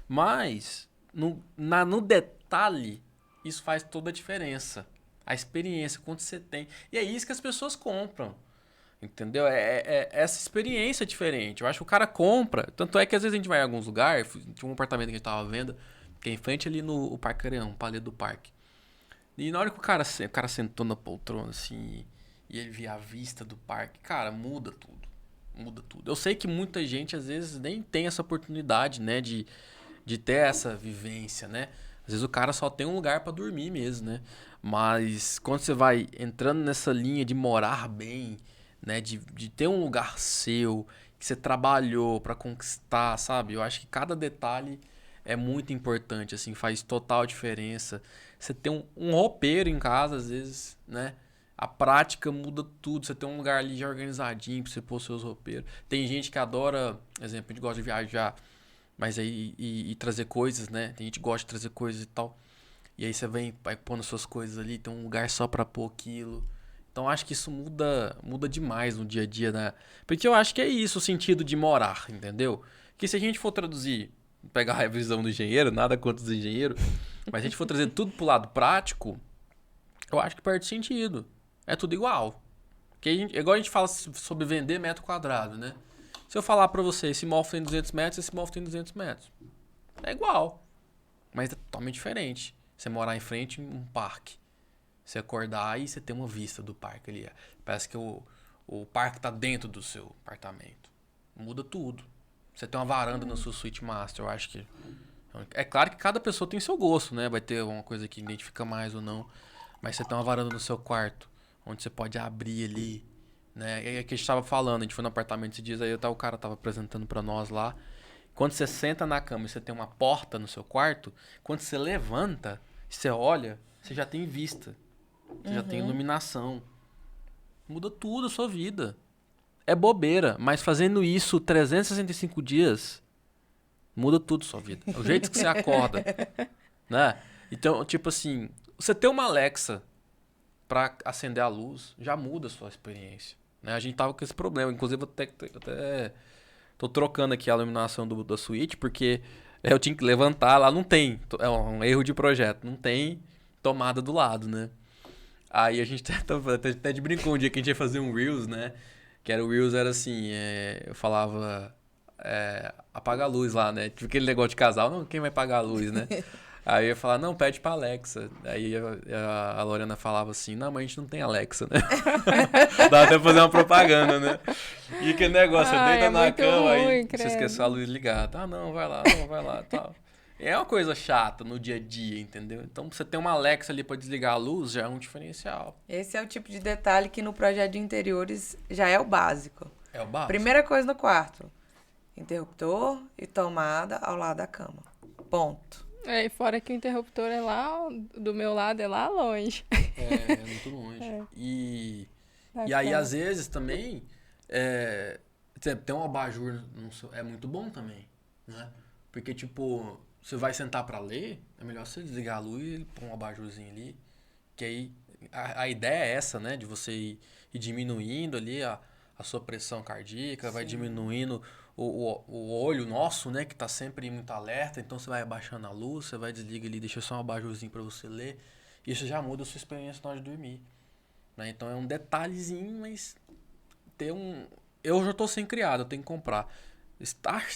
Mas no detalhe, isso faz toda a diferença. A experiência, quanto você tem. E é isso que as pessoas compram. Entendeu? Essa experiência diferente. Eu acho que o cara compra. Tanto é que às vezes a gente vai em alguns lugares. Tinha um apartamento que a gente tava vendo, que é em frente ali no Parque Areão, Palio do Parque. E na hora que o cara sentou na poltrona, assim, e ele via a vista do parque, cara, muda tudo. Muda tudo. Eu sei que muita gente, às vezes, nem tem essa oportunidade, né, de ter essa vivência, né? Às vezes o cara só tem um lugar pra dormir mesmo, né? Mas quando você vai entrando nessa linha de morar bem, né, de ter um lugar seu, que você trabalhou pra conquistar, sabe? Eu acho que cada detalhe é muito importante, assim, faz total diferença. Você tem um roupeiro em casa, às vezes, né? A prática muda tudo. Você tem um lugar ali já organizadinho pra você pôr seus roupeiros. Tem gente que adora, exemplo, a gente gosta de viajar, mas aí e trazer coisas, né? Tem gente que gosta de trazer coisas e tal. E aí você vai pondo suas coisas ali, tem um lugar só pra pôr aquilo. Então acho que isso muda demais no dia a dia, né? Porque eu acho que é isso o sentido de morar, entendeu? Que se a gente for traduzir, pegar a visão do engenheiro, nada contra os engenheiros, mas se a gente for trazer tudo pro lado prático, eu acho que perde sentido. É tudo igual. Porque igual a gente fala sobre vender metro quadrado, né? Se eu falar pra você, esse móvel tem 200 metros, esse móvel tem 200 metros. É igual. Mas é totalmente diferente. Você morar em frente a um parque. Você acordar e você ter uma vista do parque ali. Parece que o parque tá dentro do seu apartamento. Muda tudo. Você tem uma varanda na sua suíte master, eu acho que... É claro que cada pessoa tem seu gosto, né? Vai ter uma coisa que identifica mais ou não. Mas você tem uma varanda no seu quarto, onde você pode abrir ali, né? E é que a gente tava falando, a gente foi no apartamento esses dias, aí o cara tava apresentando pra nós lá. Quando você senta na cama e você tem uma porta no seu quarto, quando você levanta, você olha, você já tem vista. Você já tem iluminação. Muda tudo a sua vida. É bobeira, mas fazendo isso 365 dias, muda tudo a sua vida. É o jeito que você acorda, né? Então, tipo assim, você ter uma Alexa pra acender a luz já muda a sua experiência, né? A gente tava com esse problema. Inclusive, até tô trocando aqui a iluminação da suíte, porque eu tinha que levantar, lá não tem. É um erro de projeto. Não tem tomada do lado, né? Aí a gente até de brincou um dia que a gente ia fazer um Reels, né? Que era o Reels, era assim, eu falava, apaga a luz lá, né? Tipo aquele negócio de casal, não, quem vai pagar a luz, né? Aí eu ia falar, não, pede pra Alexa. Aí a Lorena falava assim, não, mas a gente não tem Alexa, né? Dá até pra fazer uma propaganda, né? E aquele negócio, você deita na cama, aí você esqueceu a luz ligada. Ah, não, vai lá, tal. É uma coisa chata no dia a dia, entendeu? Então, você ter uma Alexa ali pra desligar a luz já é um diferencial. Esse é o tipo de detalhe que no projeto de interiores já é o básico. É o básico. Primeira coisa no quarto. Interruptor e tomada ao lado da cama. Ponto. E fora que o interruptor é lá, do meu lado, é lá longe. É muito longe. E aí, às vezes, também, ter um abajur é muito bom também, né? Porque, tipo, você vai sentar pra ler, é melhor você desligar a luz e pôr um abajurzinho ali. Que aí, a ideia é essa, né? De você ir diminuindo ali a sua pressão cardíaca, vai diminuindo o olho nosso, né? Que tá sempre muito alerta. Então, você vai abaixando a luz, você vai desligar ali, deixa só um abajurzinho pra você ler. Isso já muda a sua experiência na hora de dormir, né? Então, é um detalhezinho, mas eu já tô sem criado, eu tenho que comprar.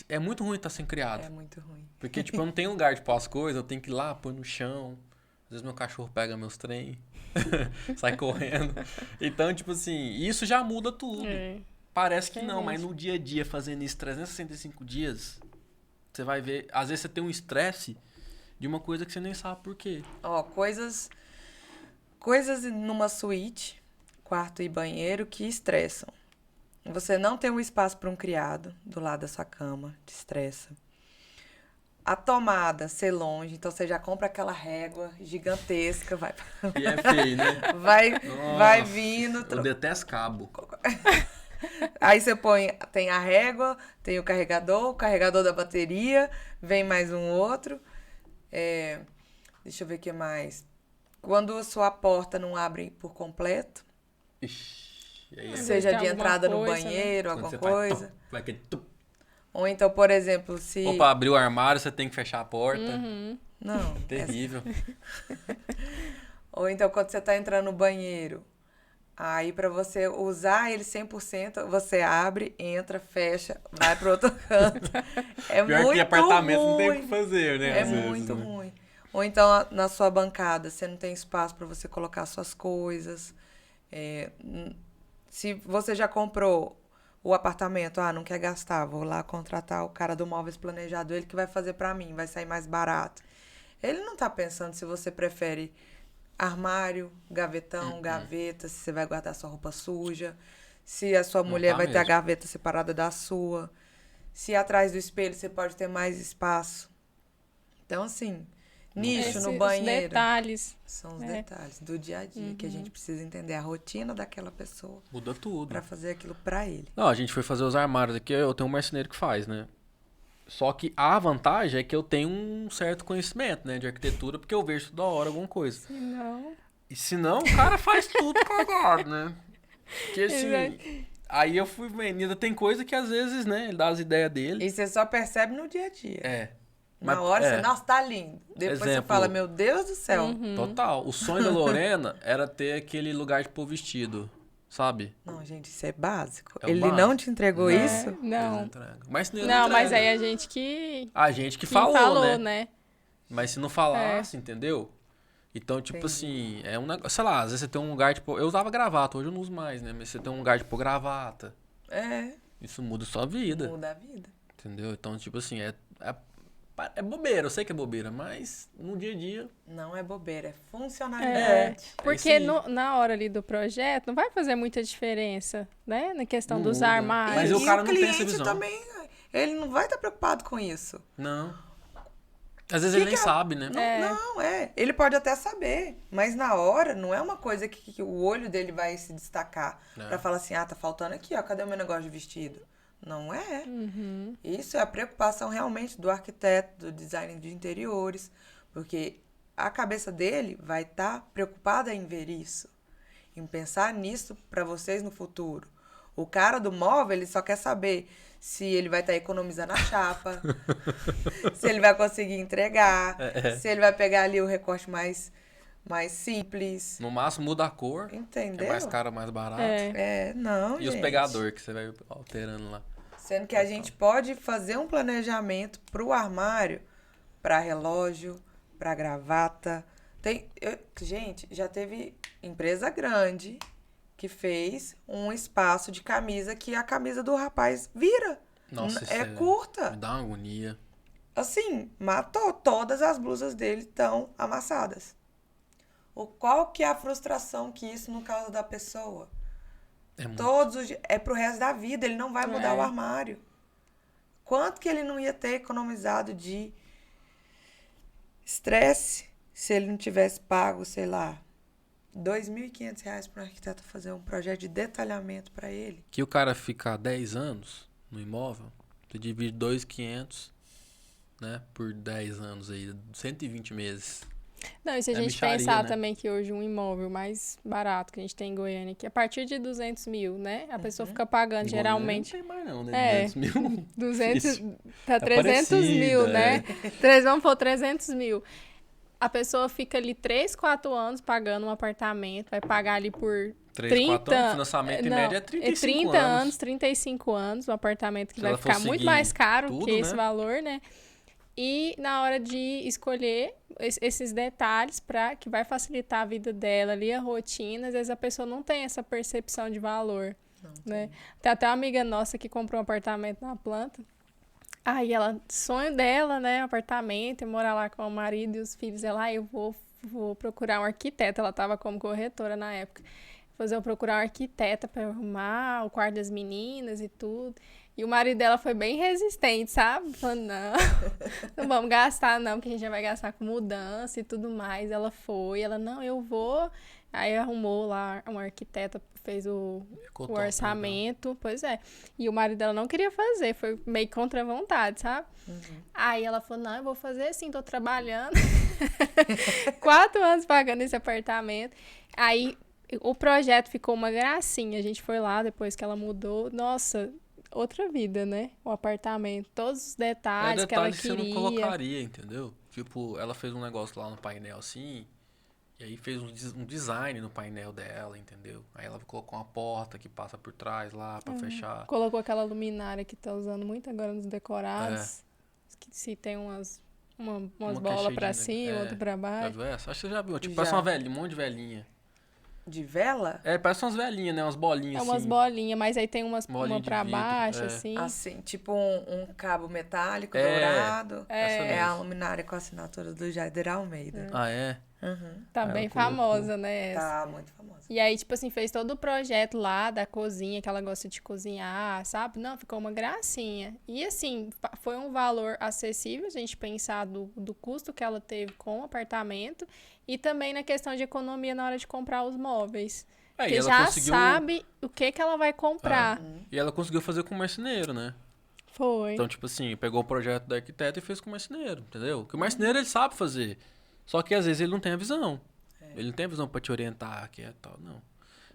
É muito ruim estar sem criado. É muito ruim. Porque, tipo, eu não tenho lugar de pôr as coisas, eu tenho que ir lá, pôr no chão. Às vezes meu cachorro pega meus trem, sai correndo. Então, tipo assim, isso já muda tudo. Parece que não, mas no dia a dia, fazendo isso 365 dias, você vai ver... Às vezes você tem um estresse de uma coisa que você nem sabe por quê. Ó, coisas coisas numa suíte, quarto e banheiro, que estressam. Você não tem um espaço para um criado do lado da sua cama, te estressa. A tomada ser longe, então você já compra aquela régua gigantesca, vai. E é feio, né? Vai vindo. Eu detesto cabo. Aí você tem a régua, tem o carregador da bateria, vem mais um outro. Deixa eu ver o que mais. Quando a sua porta não abre por completo, seja de entrada no banheiro, né? Alguma coisa. Vai aquele Ou então, por exemplo, se... Ou pra abrir o armário, você tem que fechar a porta. Não. Terrível. Ou então, quando você tá entrando no banheiro, aí pra você usar ele 100%, você abre, entra, fecha, vai pro outro canto. É Pior muito que apartamento ruim. não tem o que fazer, né? É às vezes, muito né? ruim. Ou então, na sua bancada, você não tem espaço pra você colocar suas coisas. Se você já comprou o apartamento, não quer gastar, vou lá contratar o cara do Móveis Planejado, ele que vai fazer pra mim, vai sair mais barato. Ele não tá pensando se você prefere armário, gavetão, gaveta, se você vai guardar sua roupa suja, se a sua mulher vai ter a gaveta separada da sua, se atrás do espelho você pode ter mais espaço. Então, assim, nicho no banheiro. Os detalhes. São os detalhes do dia a dia que a gente precisa entender a rotina daquela pessoa. Muda tudo. Pra fazer aquilo pra ele. Não, a gente foi fazer os armários aqui, eu tenho um marceneiro que faz, né? Só que a vantagem é que eu tenho um certo conhecimento, né, de arquitetura, porque eu vejo toda hora alguma coisa. E se não, o cara faz tudo cagado, né? Porque assim... Aí eu fui vendo, ainda tem coisa que às vezes, né, ele dá as ideias dele. E você só percebe no dia a dia. Mas, Na hora você, nossa, tá lindo. Depois você fala, meu Deus do céu. Total. O sonho da Lorena era ter aquele lugar de pôr vestido, sabe? Não, gente, isso é básico. É o Ele básico. não te entregou isso? Não. Mas Não, mas aí a gente que... A gente que falou, né? Mas se não falasse, entendeu? Então, tipo assim, é um negócio... Sei lá, às vezes você tem um lugar, tipo... Eu usava gravata, hoje eu não uso mais, né? Mas você tem um lugar de pôr gravata. Isso muda a sua vida. Muda a vida. Entendeu? Então, tipo assim, é bobeira, eu sei que é bobeira, mas no dia a dia... Não é bobeira, é funcionalidade. Porque na hora ali do projeto não vai fazer muita diferença, né? Na questão dos armários. Mas o cara não tem essa visão. Também, ele não vai estar preocupado com isso. Não. Às vezes ele nem sabe, né? Não, ele pode até saber, mas na hora não é uma coisa que o olho dele vai se destacar pra falar assim, tá faltando aqui, ó, cadê o meu negócio de vestido? Não é. Isso é a preocupação realmente do arquiteto, do design de interiores, porque a cabeça dele vai estar preocupada em ver isso, em pensar nisso para vocês no futuro. O cara do móvel, ele só quer saber se ele vai estar economizando a chapa, se ele vai conseguir entregar, se ele vai pegar ali o recorte mais simples. No máximo muda a cor. Entendeu? É mais caro, mais barato. Não, E os pegadores que você vai alterando lá. Sendo que a gente pode fazer um planejamento pro armário, para relógio, para gravata. Gente, já teve empresa grande que fez um espaço de camisa que a camisa do rapaz vira. Nossa, é curta. Me dá uma agonia. Assim, matou. Todas as blusas dele estão amassadas. Qual que é a frustração que isso não causa da pessoa? Todos os dias. É pro resto da vida, ele não vai mudar o armário. Quanto que ele não ia ter economizado de estresse se ele não tivesse pago, sei lá, R$2.500 para um arquiteto fazer um projeto de detalhamento para ele? Que o cara fica 10 anos no imóvel, tu divide 2.500, né, por 10 anos aí, 120 meses. Não, e se a gente pensar também que hoje um imóvel mais barato que a gente tem em Goiânia, que a partir de 200 mil, né? A pessoa fica pagando geralmente... Não tem mais não, né? 200 mil. 200 tá 300 mil, né? Vamos pôr 300 mil. A pessoa fica ali 3, 4 anos pagando um apartamento, vai pagar ali por 30 anos, financiamento em média é 35 anos, 35 anos, um apartamento que vai ficar muito mais caro tudo, que esse valor, né? E na hora de escolher esses detalhes que vai facilitar a vida dela ali, a rotina, às vezes a pessoa não tem essa percepção de valor, né? Tem até uma amiga nossa que comprou um apartamento na planta. Aí sonho dela, né, apartamento, morar lá com o marido e os filhos, eu vou vou procurar um arquiteto. Ela tava como corretora na época. Eu procurar um arquiteta para arrumar o quarto das meninas e tudo. E o marido dela foi bem resistente, sabe? Falando, não, não vamos gastar não, porque a gente já vai gastar com mudança e tudo mais. Ela foi, não, eu vou. Aí arrumou lá um arquiteta, fez o orçamento, legal. Pois é. E o marido dela não queria fazer, foi meio contra a vontade, sabe? Aí ela falou, não, eu vou fazer assim, tô trabalhando. 4 anos pagando esse apartamento. Aí o projeto ficou uma gracinha. A gente foi lá depois que ela mudou. Nossa, outra vida, né? O apartamento, todos os detalhes que ela queria. Que você não colocaria, entendeu? Tipo, ela fez um negócio lá no painel assim, e aí fez um design no painel dela, entendeu? Aí ela colocou uma porta que passa por trás lá pra fechar. Colocou aquela luminária que tá usando muito agora nos decorados. Que se tem umas bolas pra cima, outra pra baixo. Já viu essa? Acho que você já viu. Tipo, parece uma velhinha, um monte de velhinha. De vela? Parece umas velhinhas, né? Umas bolinhas assim. Umas bolinhas, mas aí tem uma pra baixo, assim. Assim, tipo um cabo metálico dourado. É a luminária com a assinatura do Jader Almeida. Ah, é? Tá bem famosa, né? Tá muito famosa. E aí, tipo assim, fez todo o projeto lá da cozinha, que ela gosta de cozinhar, sabe? Não, ficou uma gracinha. E assim, foi um valor acessível, a gente pensar do custo que ela teve com o apartamento e também na questão de economia na hora de comprar os móveis. Porque já sabe o que ela vai comprar. E ela conseguiu fazer com o marceneiro, né? Foi. Então, tipo assim, pegou o projeto da arquiteta e fez com o marceneiro, entendeu? Porque o marceneiro, ele sabe fazer. Só que às vezes ele não tem a visão. Ele não tem a visão pra te orientar aqui e tal, não.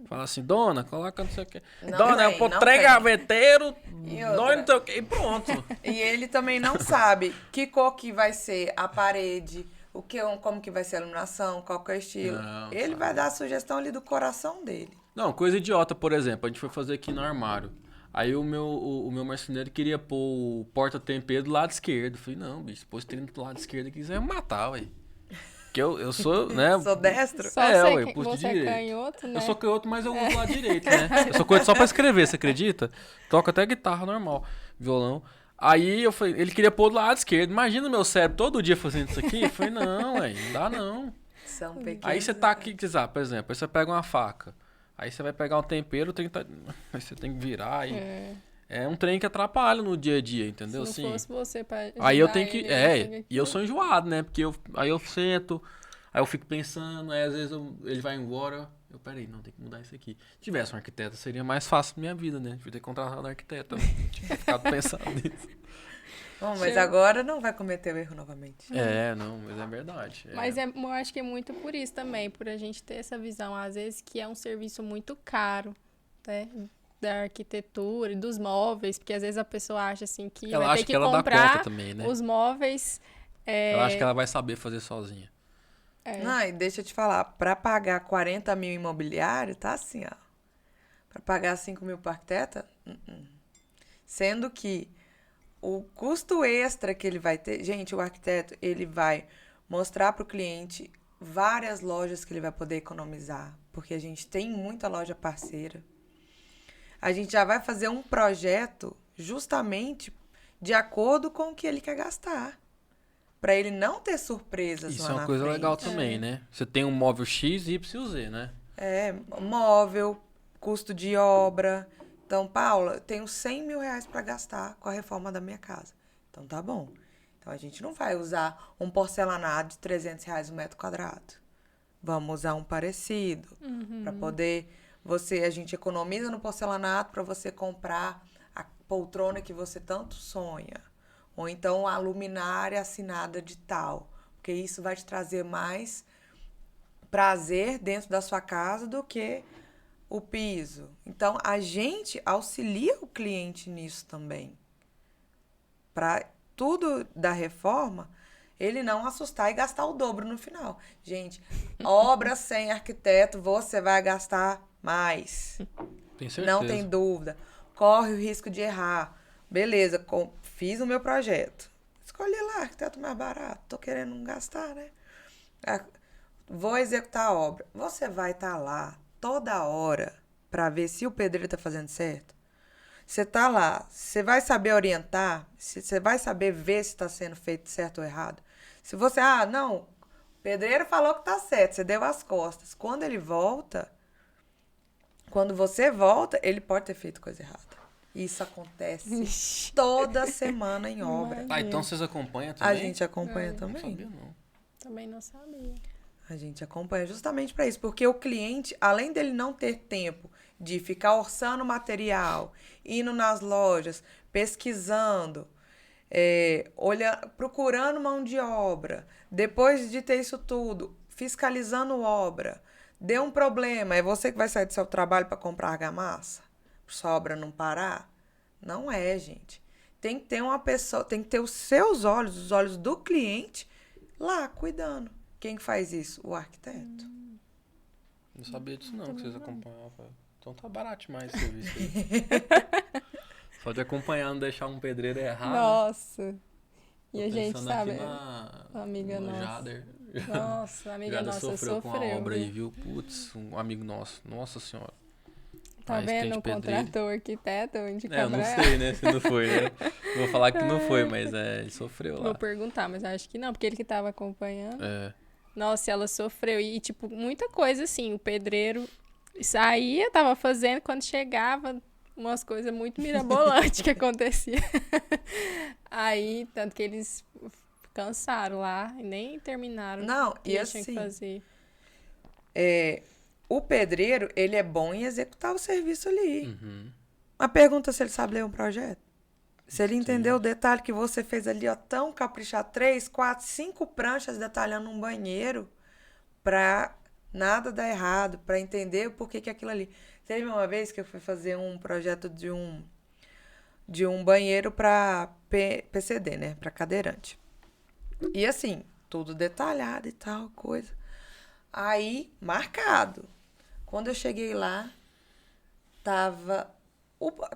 Fala assim, dona, coloca não sei o quê. Dona, é um trem gaveteiro, não sei o quê, e pronto. E ele também não sabe que cor que vai ser a parede, como que vai ser a iluminação, qual que é o estilo. Não, ele vai dar a sugestão ali do coração dele. Não, coisa idiota, por exemplo, a gente foi fazer aqui no armário. Aí o meu marceneiro queria pôr o porta-tempero do lado esquerdo. Eu falei, não, bicho, pôs o trem do lado esquerdo aqui, você vai me matar, ué. Porque eu sou, né? Sou destro? Eu pus de direito. Você é canhoto, né? Eu sou canhoto, mas eu uso o lado direito, né? Eu sou canhoto só pra escrever, você acredita? Toco até guitarra normal, violão. Aí eu falei, ele queria pôr do lado esquerdo. Imagina o meu cérebro todo dia fazendo isso aqui. Eu falei, não, ué, não dá não. São pequenos. Aí você tá aqui, por exemplo, aí você pega uma faca. Aí você vai pegar um tempero, aí você tem que virar e... É um trem que atrapalha no dia a dia, entendeu? Se não fosse você pra ajudar aí eu tenho que... ele, e eu sou enjoado, né? Porque aí eu sento, aí eu fico pensando, aí às vezes ele vai embora, peraí, não, tem que mudar isso aqui. Se tivesse um arquiteto, seria mais fácil pra minha vida, né? Devia ter contratado um arquiteto, tinha ficado pensando nisso. Bom, mas agora não vai cometer o erro novamente. Não, mas é verdade. Mas eu acho que é muito por isso também, por a gente ter essa visão, às vezes, que é um serviço muito caro, né? Da arquitetura e dos móveis, porque às vezes a pessoa acha assim que ela vai ter que comprar também, né? os móveis. Ela acha que ela vai saber fazer sozinha. Não, e deixa eu te falar, pra pagar 40 mil imobiliário, tá assim, ó. Pra pagar 5 mil pro arquiteta, sendo que o custo extra que ele vai ter... Gente, o arquiteto, ele vai mostrar pro cliente várias lojas que ele vai poder economizar, porque a gente tem muita loja parceira. A gente já vai fazer um projeto justamente de acordo com o que ele quer gastar. Pra ele não ter surpresas lá na frente. Isso é uma coisa legal também, né? Você tem um móvel X, Y, Z, né? Móvel, custo de obra. Então, Paula, eu tenho 100 mil reais pra gastar com a reforma da minha casa. Então, tá bom. Então, a gente não vai usar um porcelanato de 300 reais o metro quadrado. Vamos usar um parecido. Pra poder... a gente economiza no porcelanato para você comprar a poltrona que você tanto sonha. Ou então a luminária assinada de tal. Porque isso vai te trazer mais prazer dentro da sua casa do que o piso. Então, a gente auxilia o cliente nisso também. Para tudo da reforma, ele não assustar e gastar o dobro no final. Gente, obra sem arquiteto, você vai gastar mais. Tem certeza. Não tem dúvida. Corre o risco de errar. Beleza, fiz o meu projeto. Escolhi lá, arquiteto mais barato. Tô querendo não gastar, né? Vou executar a obra. Você vai estar lá toda hora para ver se o pedreiro tá fazendo certo? Você tá lá, você vai saber orientar? Você vai saber ver se está sendo feito certo ou errado? Se você, não, o Pedreiro falou que tá certo, você deu as costas. Quando você volta, ele pode ter feito coisa errada. Isso acontece toda semana em obra. Então vocês acompanham também? A gente acompanha também. Não sabia, não. Também não sabia. A gente acompanha justamente para isso, porque o cliente, além dele não ter tempo de ficar orçando material, indo nas lojas, pesquisando, procurando mão de obra, depois de ter isso tudo, fiscalizando obra, deu um problema, é você que vai sair do seu trabalho para comprar argamassa? Para sua obra não parar? Não é, gente. Tem que ter uma pessoa, tem que ter os seus olhos, os olhos do cliente lá cuidando. Quem faz isso? O arquiteto. Não sabia disso não, que vocês acompanhavam. Então tá barato demais esse serviço aí. Só de acompanhar, não deixar um pedreiro errar. Nossa. Né? E a gente sabe. Amiga nossa. Jader. Nossa, a amiga nossa sofreu com a obra aí, viu? Putz, um amigo nosso. Nossa senhora. Tá vendo? O contrator, arquiteto, indicar eu não sei, né? Se não foi, né? Vou falar que não foi, mas ele sofreu lá. Vou perguntar, mas acho que não, porque ele que tava acompanhando. É. Nossa, ela sofreu. E, tipo, muita coisa assim. O pedreiro saía, tava fazendo, quando chegava, umas coisas muito mirabolantes que acontecia. Aí, tanto que eles cansaram lá e nem terminaram. Não, e tinha que fazer. O pedreiro, ele é bom em executar o serviço ali. Uhum. A pergunta se ele sabe ler um projeto. Se ele entendeu o detalhe que você fez ali, ó, tão caprichado, 3, 4, 5 pranchas detalhando um banheiro pra nada dar errado, pra entender o porquê que aquilo ali. Teve uma vez que eu fui fazer um projeto de um banheiro pra PCD, né? Pra cadeirante. E assim, tudo detalhado e tal, coisa. Aí, marcado. Quando eu cheguei lá, tava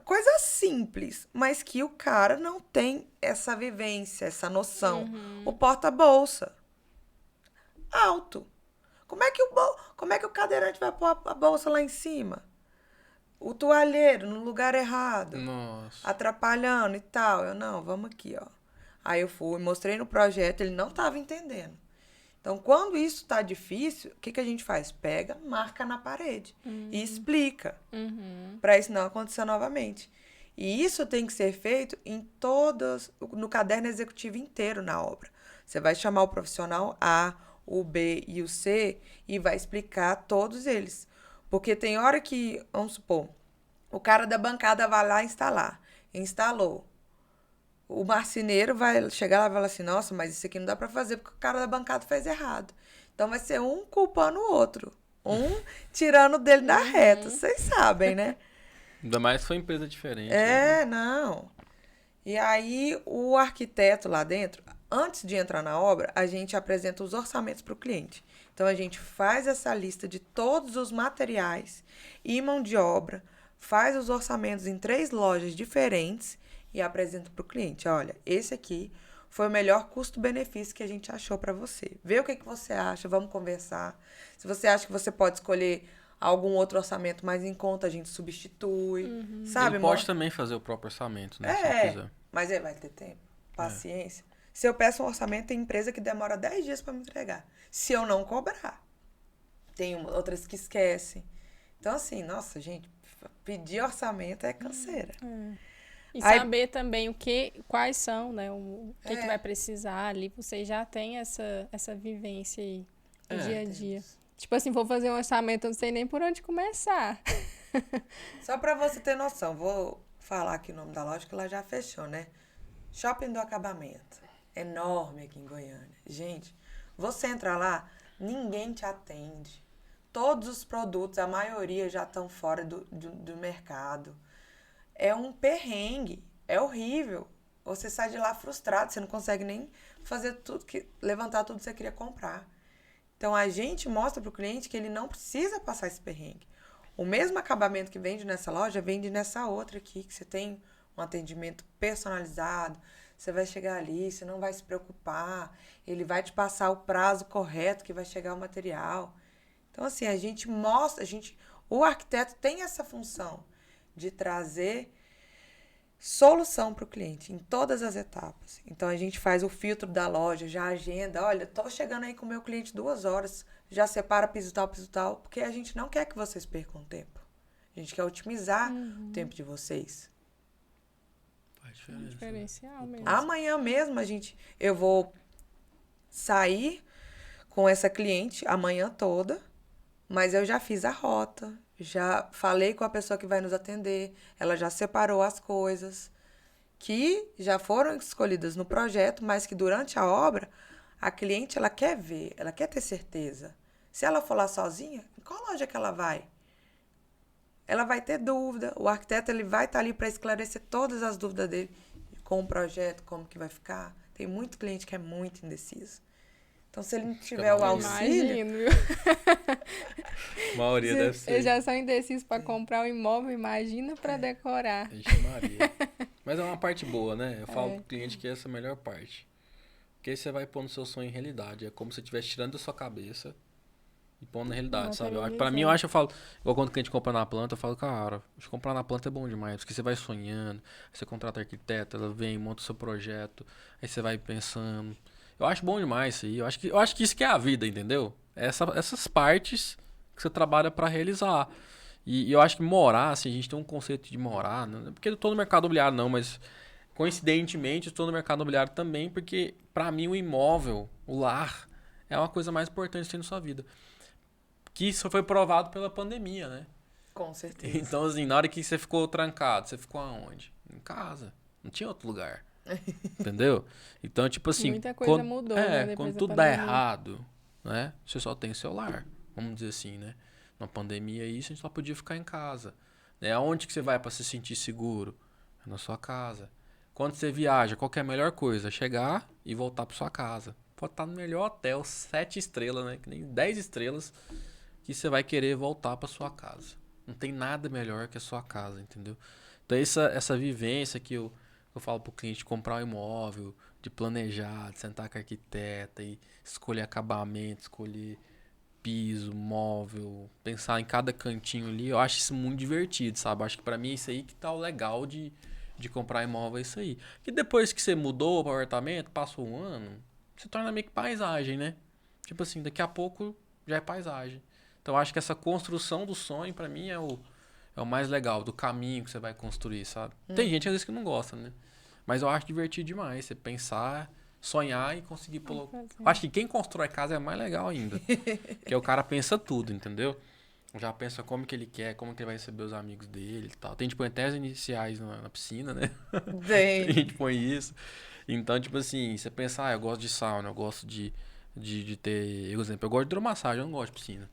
coisa simples, mas que o cara não tem essa vivência, essa noção. Uhum. O porta-bolsa. Alto. Como é que o cadeirante vai pôr a bolsa lá em cima? O toalheiro no lugar errado. Nossa. Atrapalhando e tal. Eu, não, vamos aqui, ó. Aí eu fui, mostrei no projeto, ele não estava entendendo. Então, quando isso tá difícil, o que a gente faz? Pega, marca na parede e explica. Para isso não acontecer novamente. E isso tem que ser feito no caderno executivo inteiro na obra. Você vai chamar o profissional A, o B e o C e vai explicar todos eles. Porque tem hora que, vamos supor, o cara da bancada vai lá instalar. Instalou. O marceneiro vai chegar lá e falar assim, nossa, mas isso aqui não dá pra fazer porque o cara da bancada fez errado. Então vai ser um culpando o outro. Um tirando dele da reta. Vocês sabem, né? Ainda mais se for empresa diferente. Né? Não. E aí o arquiteto lá dentro, antes de entrar na obra, a gente apresenta os orçamentos para o cliente. Então a gente faz essa lista de todos os materiais e mão de obra, faz os orçamentos em 3 lojas diferentes e apresenta para o cliente. Olha, esse aqui foi o melhor custo-benefício que a gente achou para você. Vê o que você acha, vamos conversar. Se você acha que você pode escolher algum outro orçamento mais em conta, a gente substitui. Sabe? Ele pode também fazer o próprio orçamento, né? Se quiser. Mas ele vai ter tempo, paciência. Se eu peço um orçamento, tem empresa que demora 10 dias para me entregar. Se eu não cobrar. Tem outras que esquecem. Então, assim, nossa, gente, pedir orçamento é canseira. E saber também quais são, né? O que vai precisar ali. Você já tem essa vivência aí no dia a dia. Tipo assim, vou fazer um orçamento, eu não sei nem por onde começar. Só pra você ter noção, vou falar aqui o nome da loja, que ela já fechou, né? Shopping do Acabamento. Enorme aqui em Goiânia. Gente, você entra lá, ninguém te atende. Todos os produtos, a maioria já estão fora do mercado. É um perrengue, é horrível. Você sai de lá frustrado, você não consegue nem fazer levantar tudo que você queria comprar. Então, a gente mostra para o cliente que ele não precisa passar esse perrengue. O mesmo acabamento que vende nessa loja, vende nessa outra aqui, que você tem um atendimento personalizado. Você vai chegar ali, você não vai se preocupar. Ele vai te passar o prazo correto que vai chegar o material. Então, assim, a gente mostra, o arquiteto tem essa função de trazer solução para o cliente em todas as etapas. Então, a gente faz o filtro da loja, já agenda. Olha, tô chegando aí com o meu cliente 2 horas, já separa piso tal, porque a gente não quer que vocês percam tempo. A gente quer otimizar o tempo de vocês. Faz diferença. Diferencial mesmo. Amanhã mesmo, eu vou sair com essa cliente amanhã toda, mas eu já fiz a rota, já falei com a pessoa que vai nos atender, ela já separou as coisas que já foram escolhidas no projeto, mas que durante a obra, a cliente ela quer ver, ela quer ter certeza. Se ela for lá sozinha, em qual loja que ela vai? Ela vai ter dúvida, o arquiteto ele vai estar ali para esclarecer todas as dúvidas dele com o projeto, como que vai ficar. Tem muito cliente que é muito indeciso. Então, se ele não tiver o auxílio... Imagino, viu? A maioria deve ser. Eles já são indecisos para comprar o imóvel, imagina para decorar. Ixi, Maria. Mas é uma parte boa, né? Eu falo pro cliente que essa é a melhor parte. Porque aí você vai pondo seu sonho em realidade. É como se você estivesse tirando da sua cabeça e pondo na realidade, sabe? Pra mim, eu falo... Igual quando o cliente compra na planta, eu falo, cara, comprar na planta é bom demais. Porque você vai sonhando, você contrata arquiteto, ela vem, monta o seu projeto, aí você vai pensando... Eu acho bom demais isso aí. Eu acho que isso que é a vida, entendeu? Essas partes que você trabalha para realizar. E eu acho que morar, assim, a gente tem um conceito de morar, né? Porque eu tô no mercado imobiliário não, mas coincidentemente eu tô no mercado imobiliário também, porque para mim o imóvel, o lar, é uma coisa mais importante que tem na sua vida. Que isso foi provado pela pandemia, né? Com certeza. Então, assim, na hora que você ficou trancado, você ficou aonde? Em casa. Não tinha outro lugar. Entendeu? Então, tipo assim... Muita coisa mudou, né? Depois quando da tudo dá pandemia. errado, né? Você só tem celular. Vamos dizer assim, né? Na pandemia, isso a gente só podia ficar em casa. Né? Aonde que você vai para se sentir seguro? É na sua casa. Quando você viaja, qual que é a melhor coisa? Chegar e voltar para sua casa. Pode estar no melhor hotel, 7 estrelas, né? Que nem 10 estrelas, que você vai querer voltar para sua casa. Não tem nada melhor que a sua casa, entendeu? Então, essa vivência que eu falo pro cliente comprar um imóvel, de planejar, de sentar com a arquiteta e escolher acabamento, escolher piso, móvel, pensar em cada cantinho ali, eu acho isso muito divertido, sabe? Acho que pra mim é isso aí que tá o legal de comprar imóvel, é isso aí. Que depois que você mudou para o apartamento, passou um ano, se torna meio que paisagem, né? Tipo assim, daqui a pouco já é paisagem. Então eu acho que essa construção do sonho pra mim é o mais legal, do caminho que você vai construir, sabe? Tem gente às vezes que não gosta, né? Mas eu acho divertido demais você pensar, sonhar e conseguir pôr. Acho que quem constrói casa é mais legal ainda. Porque o cara pensa tudo, entendeu? Já pensa como que ele quer, como que ele vai receber os amigos dele e tal. Tem gente que põe até as iniciais na piscina, né? Tem. Tem gente que põe isso. Então, tipo assim, você pensa, eu gosto de sauna, eu gosto de ter. Por exemplo, eu gosto de hidromassagem, eu não gosto de piscina.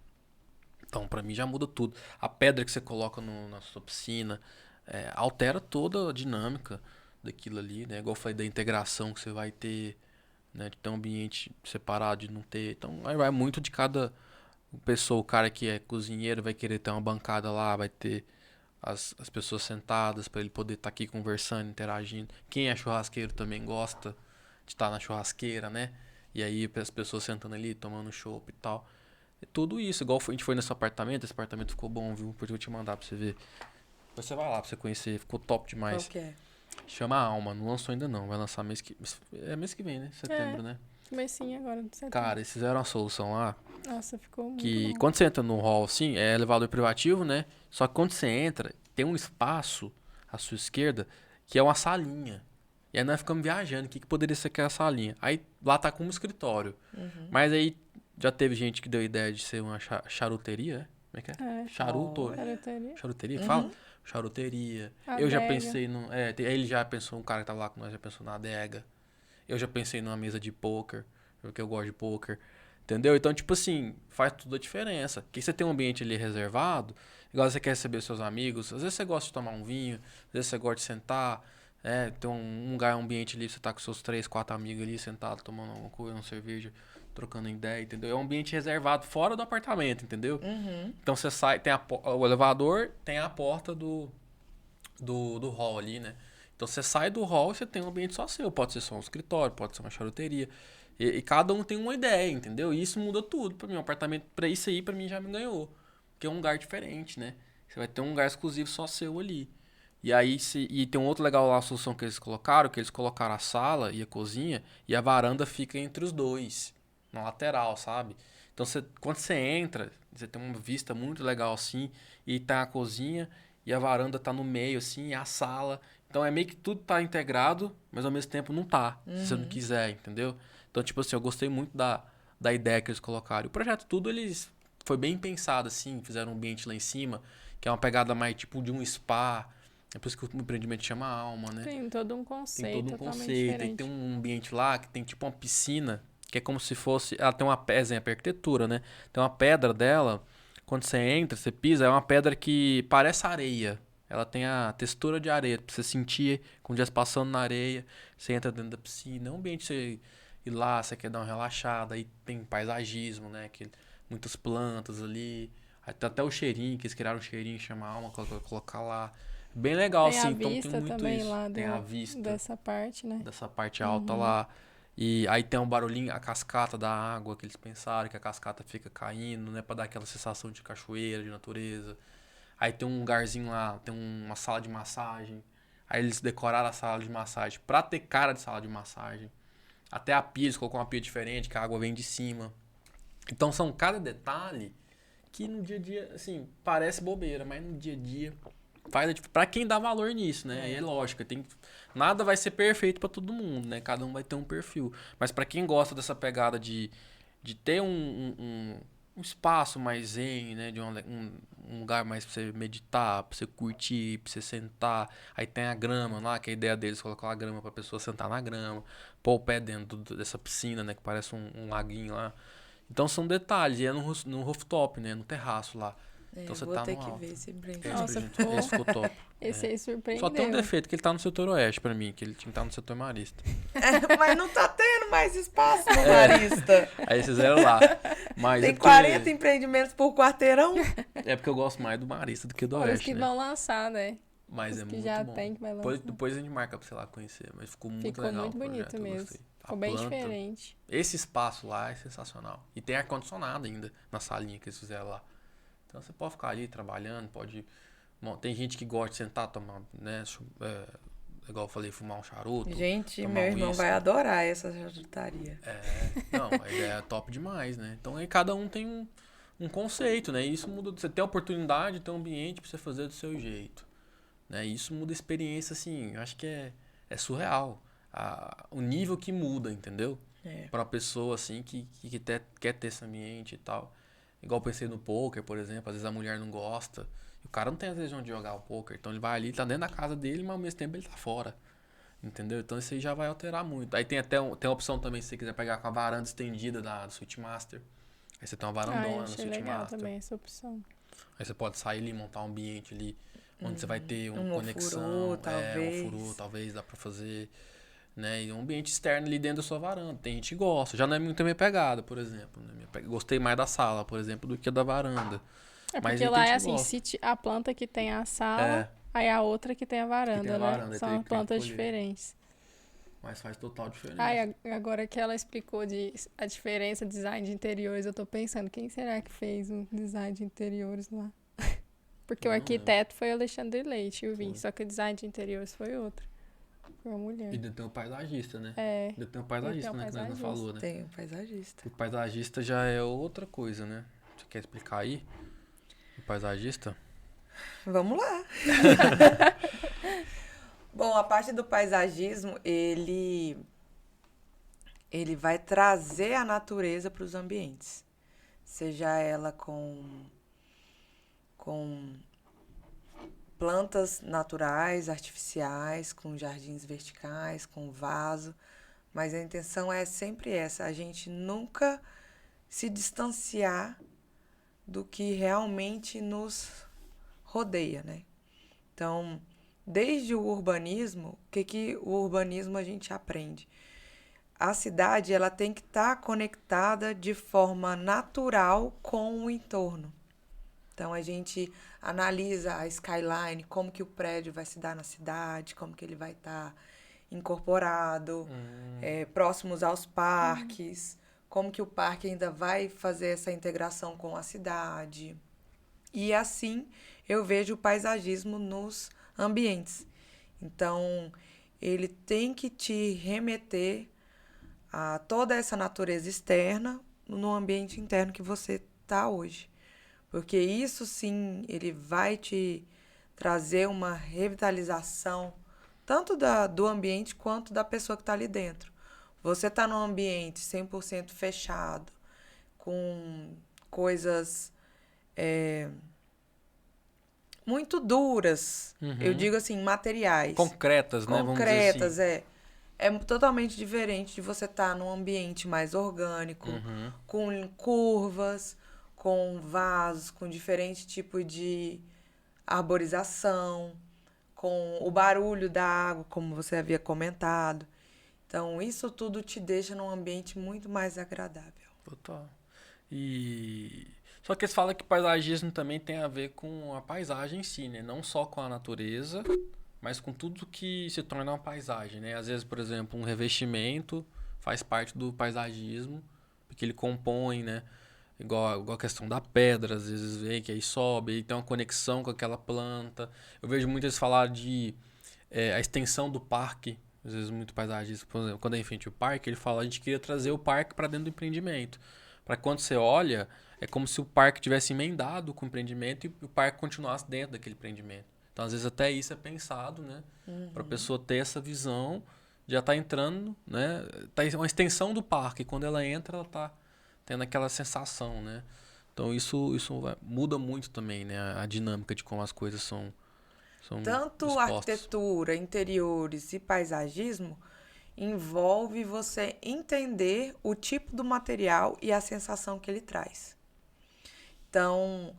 Então, pra mim já muda tudo. A pedra que você coloca na sua piscina altera toda a dinâmica daquilo ali, né? Igual eu falei da integração que você vai ter, né? De ter um ambiente separado, de não ter. Então, aí vai muito de cada pessoa. O cara que é cozinheiro vai querer ter uma bancada lá, vai ter as pessoas sentadas para ele poder estar aqui conversando, interagindo. Quem é churrasqueiro também gosta de estar na churrasqueira, né? E aí as pessoas sentando ali, tomando chopp e tal. Tudo isso, igual a gente foi nesse apartamento, esse apartamento ficou bom, viu? Depois eu vou te mandar pra você ver. Depois você vai lá pra você conhecer, ficou top demais. Qual que é? Chama a Alma, não lançou ainda não, vai lançar mês que vem, né? Setembro, né? Comecinho agora de setembro. Cara, eles fizeram uma solução lá Nossa, ficou muito que bom. quando você entra no hall assim, é elevador privativo, né? Só que quando você entra, tem um espaço à sua esquerda que é uma salinha. E aí nós ficamos viajando, o que poderia ser aquela salinha? Aí lá tá com um escritório. Mas aí já teve gente que deu ideia de ser uma charuteria, né? Como é que é? Charuteria. Charuteria que fala? Charuteria. Eu já pensei num... ele já pensou, um cara que tava lá com nós já pensou na adega. Eu já pensei numa mesa de pôquer, porque eu gosto de pôquer. Entendeu? Então, tipo assim, faz tudo a diferença. Porque você tem um ambiente ali reservado, igual você quer receber seus amigos, às vezes você gosta de tomar um vinho, às vezes você gosta de sentar, tem um lugar, um ambiente ali, você tá com seus 3, 4 amigos ali, sentado, tomando alguma coisa, uma cerveja, trocando ideia, entendeu? É um ambiente reservado fora do apartamento, entendeu? Então você sai, tem o elevador, tem a porta do hall ali, né? Então você sai do hall e você tem um ambiente só seu. Pode ser só um escritório, pode ser uma charuteria. E cada um tem uma ideia, entendeu? E isso muda tudo pra mim. Um apartamento, pra isso aí, pra mim já me ganhou. Porque é um lugar diferente, né? Você vai ter um lugar exclusivo só seu ali. E aí, e tem um outro legal lá, a solução que eles colocaram a sala e a cozinha, e a varanda fica entre os dois, na lateral, sabe? Então, quando você entra, você tem uma vista muito legal assim, e tá a cozinha, e a varanda tá no meio, assim, e a sala. Então, é meio que tudo tá integrado, mas ao mesmo tempo não tá, se você não quiser, entendeu? Então, tipo assim, eu gostei muito da ideia que eles colocaram. O projeto tudo, eles foi bem pensado, assim, fizeram um ambiente lá em cima, que é uma pegada mais tipo de um spa. É por isso que o empreendimento chama Alma, né? Tem todo um Tem conceito todo um totalmente conceito. Aí diferente. tem um ambiente lá que tem tipo uma piscina, que é como se fosse. Ela tem uma pedra, é arquitetura, né? Tem uma pedra dela, quando você entra, você pisa, é uma pedra que parece areia. Ela tem a textura de areia, pra você sentir com dias passando na areia. Você entra dentro da piscina. É um ambiente pra você ir lá, você quer dar uma relaxada. Aí tem paisagismo, né? Muitas plantas ali. Aí tem até o cheirinho, que eles criaram um cheirinho, chama Alma, colocar lá. Bem legal, Tem a assim, então tem vista muito também isso. lá Tem a vista dessa parte, né? dessa parte alta lá. E aí tem um barulhinho, a cascata da água, que eles pensaram que a cascata fica caindo, né? Pra dar aquela sensação de cachoeira, de natureza. Aí tem um lugarzinho lá, tem uma sala de massagem. Aí eles decoraram a sala de massagem pra ter cara de sala de massagem. Até a pia, eles colocam uma pia diferente, que a água vem de cima. Então são cada detalhe que no dia a dia, assim, parece bobeira, mas no dia a dia faz pra quem dá valor nisso, né? Aí é lógico, nada vai ser perfeito pra todo mundo, né? Cada um vai ter um perfil. Mas pra quem gosta dessa pegada de ter um espaço mais zen, né? De um lugar mais pra você meditar, pra você curtir, pra você sentar. Aí tem a grama lá, que a ideia deles é colocar a grama pra pessoa sentar na grama, pôr o pé dentro dessa piscina, né? Que parece um laguinho lá. Então são detalhes, e é no rooftop, né? No terraço lá. Então você Vou tá ter no que alto. ver esse Nossa, empreendimento. Esse ficou top. esse aí Só tem um surpreendeu. defeito, que ele tá no setor oeste pra mim, que ele tinha que estar no setor marista. Mas não tá tendo mais espaço no Marista. Aí eles fizeram lá. Mas Tem é porque, 40 empreendimentos por quarteirão. é porque eu gosto mais do marista do que do Fora os oeste, que né? vão lançar, né? Mas Os é que muito já bom. tem, que vai lançar. Depois a gente marca pra você lá conhecer, mas ficou muito Ficou legal muito o projeto, bonito eu mesmo. gostei. A Ficou bem planta, diferente. esse espaço lá é sensacional. E tem ar-condicionado ainda na salinha que eles fizeram lá. Então você pode ficar ali trabalhando, pode... Bom, tem gente que gosta de sentar, tomar, né? Igual eu falei, fumar um charuto. Gente, tomar meu um irmão uísque. vai adorar essa charcutaria. Não, a ideia é top demais, né? Então aí cada um tem um conceito, né? E isso muda. Você tem a oportunidade, tem um ambiente pra você fazer do seu jeito. Né? E isso muda a experiência, assim, eu acho que é surreal. O nível que muda, entendeu? Pra uma pessoa, assim, que quer ter esse ambiente e tal. Igual eu pensei no poker, por exemplo, às vezes a mulher não gosta. E o cara não tem a decisão de jogar o poker. Então ele vai ali, tá dentro da casa dele, mas ao mesmo tempo ele tá fora. Entendeu? Então isso aí já vai alterar muito. Aí tem até tem a opção também, se você quiser pegar com a varanda estendida do Switch Master. Aí você tem uma Ah, eu varandona no achei Switch legal Master. também essa opção. Aí você pode sair ali, montar um ambiente ali, onde você vai ter uma Um conexão. ofurô, talvez. Um ofurô, talvez, dá pra fazer. Né? E um ambiente externo ali dentro da sua varanda. Tem gente que gosta. Já não é muito a minha pegada, por exemplo. Né? Gostei mais da sala, por exemplo, do que da varanda. É Mas porque aí lá tem é gente que assim, gosta. se a planta que tem a sala, aí a outra que tem a varanda, a né? varanda, aí São tem que plantas escolher. diferentes. Mas faz total diferença. Ai, agora que ela explicou a diferença de design de interiores, eu tô pensando, quem será que fez um design de interiores lá? Porque Eu o não arquiteto foi Alexandre Leite, eu vi. Foi. Só que o design de interiores foi outro. Foi uma mulher. E ainda tem o paisagista, né? É. Ainda tem o paisagista, né? Que nós não falou, né? Tem um paisagista. O paisagista já é outra coisa, né? Você quer explicar aí? O paisagista? Vamos lá. Bom, a parte do paisagismo, ele vai trazer a natureza para os ambientes. Seja ela com plantas naturais, artificiais, com jardins verticais, com vaso. Mas a intenção é sempre essa, a gente nunca se distanciar do que realmente nos rodeia, né? Então, desde o urbanismo, o que o urbanismo a gente aprende? A cidade ela tem que estar conectada de forma natural com o entorno. Então, a gente analisa a skyline, como que o prédio vai se dar na cidade, como que ele vai estar incorporado, próximos aos parques, como que o parque ainda vai fazer essa integração com a cidade. E assim eu vejo o paisagismo nos ambientes. Então, ele tem que te remeter a toda essa natureza externa no ambiente interno que você está hoje. Porque isso sim, ele vai te trazer uma revitalização tanto do ambiente quanto da pessoa que está ali dentro. Você está num ambiente 100% fechado, com coisas muito duras, eu digo assim, materiais. Concretas, né? Vamos dizer assim. É totalmente diferente de você estar num ambiente mais orgânico, com curvas, com vasos, com diferente tipo de arborização, com o barulho da água, como você havia comentado. Então, isso tudo te deixa num ambiente muito mais agradável. Total. Só que eles falam que paisagismo também tem a ver com a paisagem em si, né? Não só com a natureza, mas com tudo que se torna uma paisagem, né? Às vezes, por exemplo, um revestimento faz parte do paisagismo, porque ele compõe, né? Igual a questão da pedra, às vezes vem que aí sobe, e tem uma conexão com aquela planta. Eu vejo muitas falar de a extensão do parque, às vezes muito paisagista, por exemplo, quando é em frente ao parque, ele fala a gente queria trazer o parque para dentro do empreendimento. Para quando você olha, é como se o parque tivesse emendado com o empreendimento e o parque continuasse dentro daquele empreendimento. Então, às vezes até isso é pensado, né? Para a pessoa ter essa visão, já tá entrando, né? Tá uma extensão do parque. Quando ela entra, ela tá tendo aquela sensação, né? Então isso muda muito também, né? A dinâmica de como as coisas são Tanto expostas. arquitetura, interiores e paisagismo envolve você entender o tipo do material e a sensação que ele traz. Então,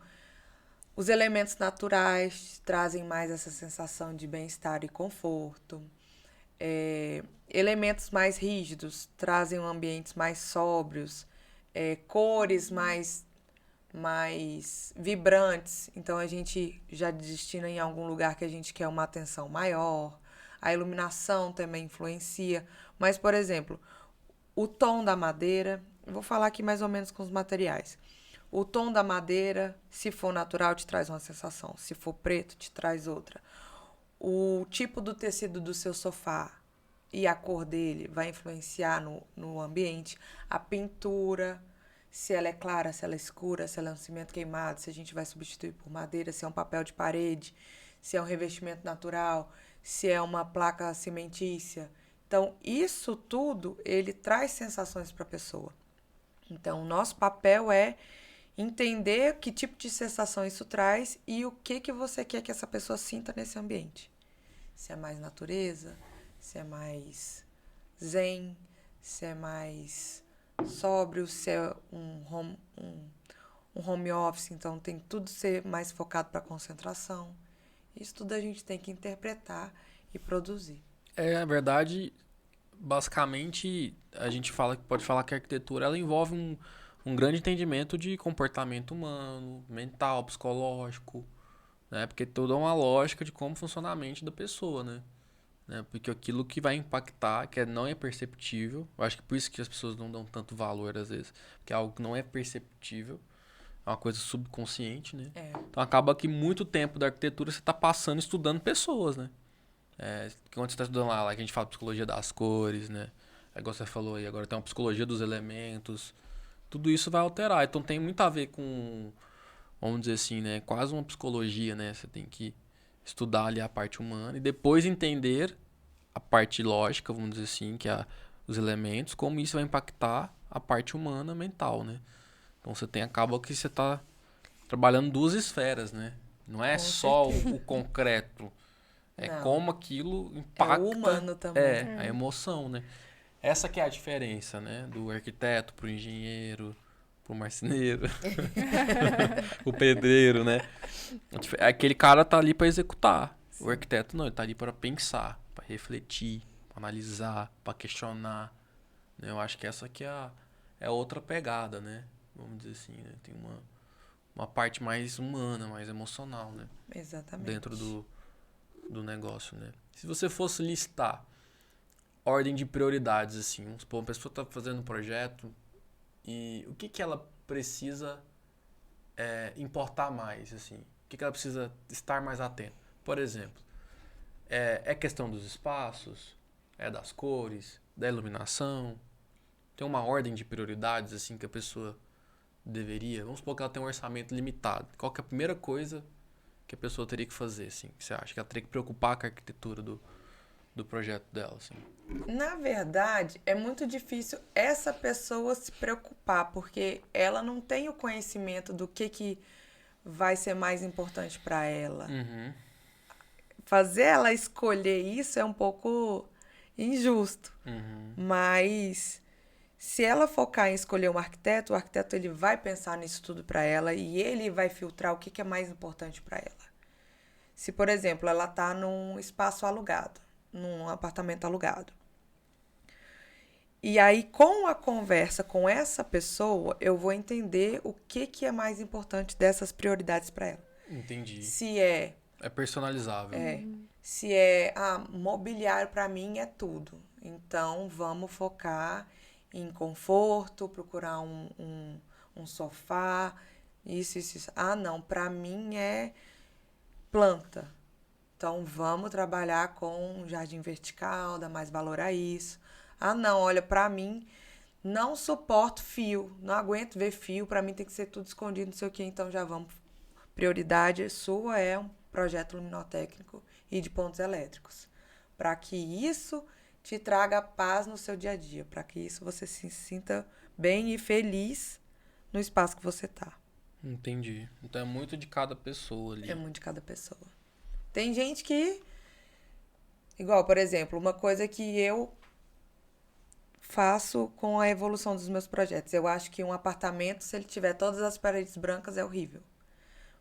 os elementos naturais trazem mais essa sensação de bem-estar e conforto. Elementos mais rígidos trazem ambientes mais sóbrios, cores mais vibrantes. Então a gente já destina em algum lugar que a gente quer uma atenção maior. A iluminação também influencia. Mas, por exemplo, o tom da madeira, eu vou falar aqui mais ou menos com os materiais. O tom da madeira, se for natural, te traz uma sensação. Se for preto, te traz outra. O tipo do tecido do seu sofá e a cor dele vai influenciar no ambiente. A pintura, se ela é clara, se ela é escura, se ela é um cimento queimado, se a gente vai substituir por madeira, se é um papel de parede, se é um revestimento natural, se é uma placa cimentícia. Então, isso tudo, ele traz sensações para a pessoa. Então, o nosso papel é entender que tipo de sensação isso traz e o que você quer que essa pessoa sinta nesse ambiente. Se é mais natureza, se é mais zen, se é mais sóbrio, se é um home office, então tem tudo ser mais focado para concentração. Isso tudo a gente tem que interpretar e produzir. Na verdade, basicamente, a gente pode falar que a arquitetura ela envolve um grande entendimento de comportamento humano, mental, psicológico, né? Porque toda uma lógica de como funciona a mente da pessoa, né? Porque aquilo que vai impactar, que não é perceptível, eu acho que por isso que as pessoas não dão tanto valor às vezes, porque é algo que não é perceptível, é uma coisa subconsciente, né? Então acaba que muito tempo da arquitetura você está passando estudando pessoas, né? Quando você está estudando lá, que a gente fala psicologia das cores, né? Igual você falou aí, agora tem uma psicologia dos elementos, tudo isso vai alterar, então tem muito a ver com, vamos dizer assim, né? Quase uma psicologia, né? Você tem que estudar ali a parte humana e depois entender a parte lógica, vamos dizer assim, que é os elementos, como isso vai impactar a parte humana mental, né? Então acaba que você está trabalhando duas esferas, né? Não é só o concreto, como aquilo impacta o humano também. a emoção, né? Essa que é a diferença, né? Do arquiteto pro engenheiro, pro marceneiro, o pedreiro, né? Aquele cara tá ali para executar. Sim. O arquiteto não, ele tá ali para pensar, para refletir, para analisar, para questionar. Né? Eu acho que essa aqui é outra pegada, né? Vamos dizer assim, né? Tem uma parte mais humana, mais emocional, né? Exatamente. Dentro do negócio, né? Se você fosse listar ordem de prioridades, assim, vamos supor, uma pessoa tá fazendo um projeto e o que ela precisa importar mais, assim? O que ela precisa estar mais atenta? Por exemplo, É questão dos espaços, é das cores, da iluminação. Tem uma ordem de prioridades assim que a pessoa deveria. Vamos supor que ela tem um orçamento limitado. Qual que é a primeira coisa que a pessoa teria que fazer, assim? Que você acha que ela teria que preocupar com a arquitetura do projeto dela, assim? Na verdade, é muito difícil essa pessoa se preocupar, porque ela não tem o conhecimento do que vai ser mais importante para ela. Uhum. Fazer ela escolher isso é um pouco injusto. Uhum. Mas se ela focar em escolher um arquiteto, o arquiteto ele vai pensar nisso tudo para ela e ele vai filtrar o que é mais importante para ela. Se, por exemplo, ela está num espaço alugado, num apartamento alugado. E aí, com a conversa com essa pessoa, eu vou entender o que é mais importante dessas prioridades para ela. Entendi. Se é... É personalizável. Se é... mobiliário para mim é tudo. Então, vamos focar em conforto, procurar um sofá, isso. Não, para mim é planta. Então, vamos trabalhar com um jardim vertical, dar mais valor a isso. Não, olha, pra mim, não suporto fio, não aguento ver fio, pra mim tem que ser tudo escondido, não sei o que, então já vamos. Prioridade sua é um projeto luminotécnico e de pontos elétricos, para que isso te traga paz no seu dia a dia, para que isso você se sinta bem e feliz no espaço que você tá. Entendi. Então é muito de cada pessoa ali. É muito de cada pessoa. Tem gente que, igual, por exemplo, uma coisa que eu faço com a evolução dos meus projetos. Eu acho que um apartamento, se ele tiver todas as paredes brancas, é horrível.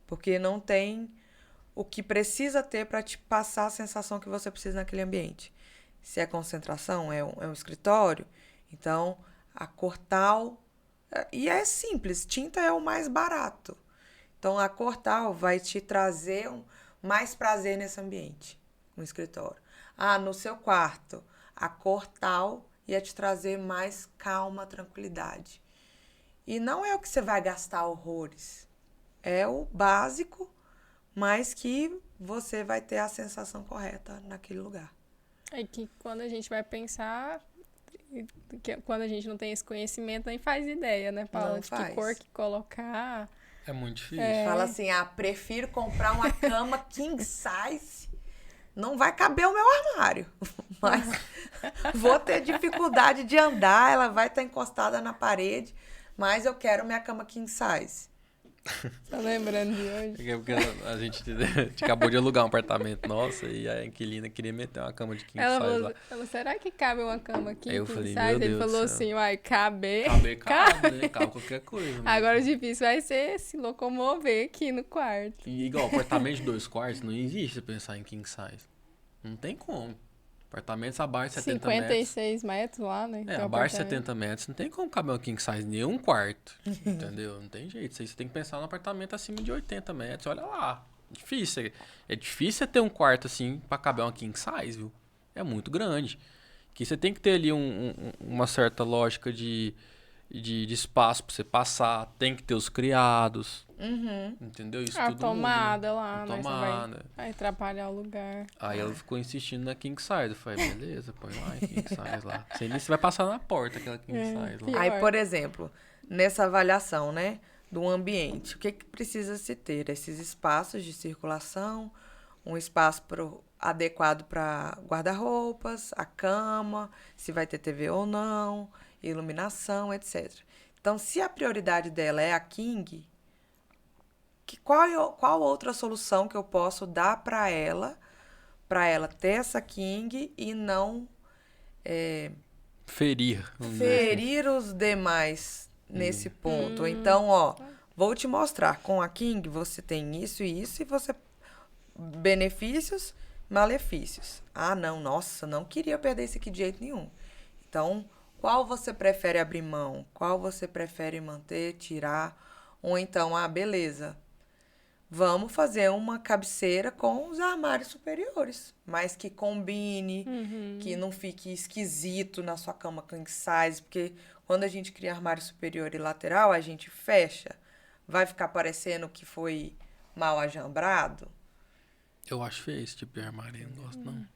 Porque não tem o que precisa ter para te passar a sensação que você precisa naquele ambiente. Se é concentração, é um escritório, então a cor tal... E é simples, tinta é o mais barato. Então a cor tal vai te trazer mais prazer nesse ambiente, no escritório. No seu quarto, a cor tal ia te trazer mais calma, tranquilidade. E não é o que você vai gastar horrores. É o básico, mas que você vai ter a sensação correta naquele lugar. É que quando a gente vai pensar, quando a gente não tem esse conhecimento, nem faz ideia, né, Paula? Não de faz. Que cor que colocar. É muito difícil. Fala assim, prefiro comprar uma cama king size. Não vai caber o meu armário, mas vou ter dificuldade de andar, ela vai estar encostada na parede, mas eu quero minha cama king size. Tá lembrando de hoje? Porque a gente acabou de alugar um apartamento nosso e a inquilina queria meter uma cama de king size lá. Ela falou, será que cabe uma cama aqui? Aí eu king falei, size? meu Ele Deus falou do céu. assim, cabe, Cabe qualquer coisa. Mas... Agora o difícil vai ser se locomover aqui no quarto. E igual, apartamento de 2 quartos, não existe pensar em king size. Não tem como. Apartamentos abaixo de 70 metros. 56 metros lá, né? Tem um Abaixo de apartamento. 70 metros, não tem como caber um king size nem um quarto. Entendeu? Não tem jeito. Isso aí você tem que pensar num apartamento acima de 80 metros. Olha lá. Difícil. É difícil ter um quarto assim pra caber uma king size, viu? É muito grande. Que você tem que ter ali uma certa lógica de espaço pra você passar. Tem que ter os criados. Entendeu? Isso A tudo tomada muda. lá, A né? Você tomada. vai atrapalhar o lugar. Aí ela ficou insistindo na king size. Eu falei, beleza, põe lá em king size lá. Você nem se vai passar na porta aquela king size lá. Pior. Aí, por exemplo, nessa avaliação, né, do ambiente, o que precisa se ter? Esses espaços de circulação, um espaço adequado para guarda-roupas, a cama, se vai ter TV ou não, iluminação, etc. Então, se a prioridade dela é a king, qual outra solução que eu posso dar para ela ter essa king e não Ferir. vamos dizer ferir os demais nesse ponto. Então, vou te mostrar. Com a king você tem isso e isso e você benefícios, malefícios. Não, nossa, não queria perder esse aqui de jeito nenhum. Então, qual você prefere abrir mão? Qual você prefere manter, tirar? Ou então, beleza. Vamos fazer uma cabeceira com os armários superiores, mas que combine, que não fique esquisito na sua cama king size, porque quando a gente cria armário superior e lateral, a gente fecha, vai ficar parecendo que foi mal ajambrado. Eu acho feio esse tipo de armário, eu não gosto, não.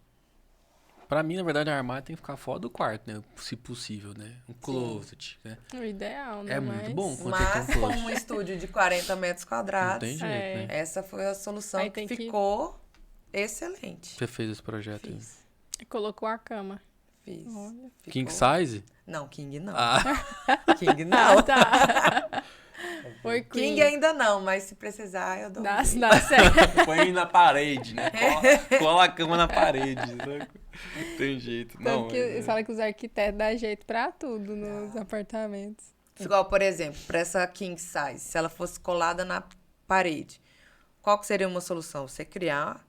Pra mim, na verdade, a armário tem que ficar fora do quarto, né? Se possível, né? Um closet, né? O ideal, né? É muito bom quando Mas tem um como closet. um estúdio de 40 metros Não quadrados, tem jeito, né? essa foi a solução Aí que tem que- ficou excelente. Você fez esse projeto aí. Fiz, Colocou a cama. fiz. Olha. King Ficou- size? Não, King não. Ah, King não. Tá. Oi, Queen. King ainda não, mas se precisar eu dou um jeito. Dá certo. põe na parede, né? Cola a cama na parede. Né? Tem jeito. Não, Tanto que eles falam que os arquitetos dão jeito pra tudo nos apartamentos. Igual, por exemplo, para essa king size, se ela fosse colada na parede, qual que seria uma solução? Você criar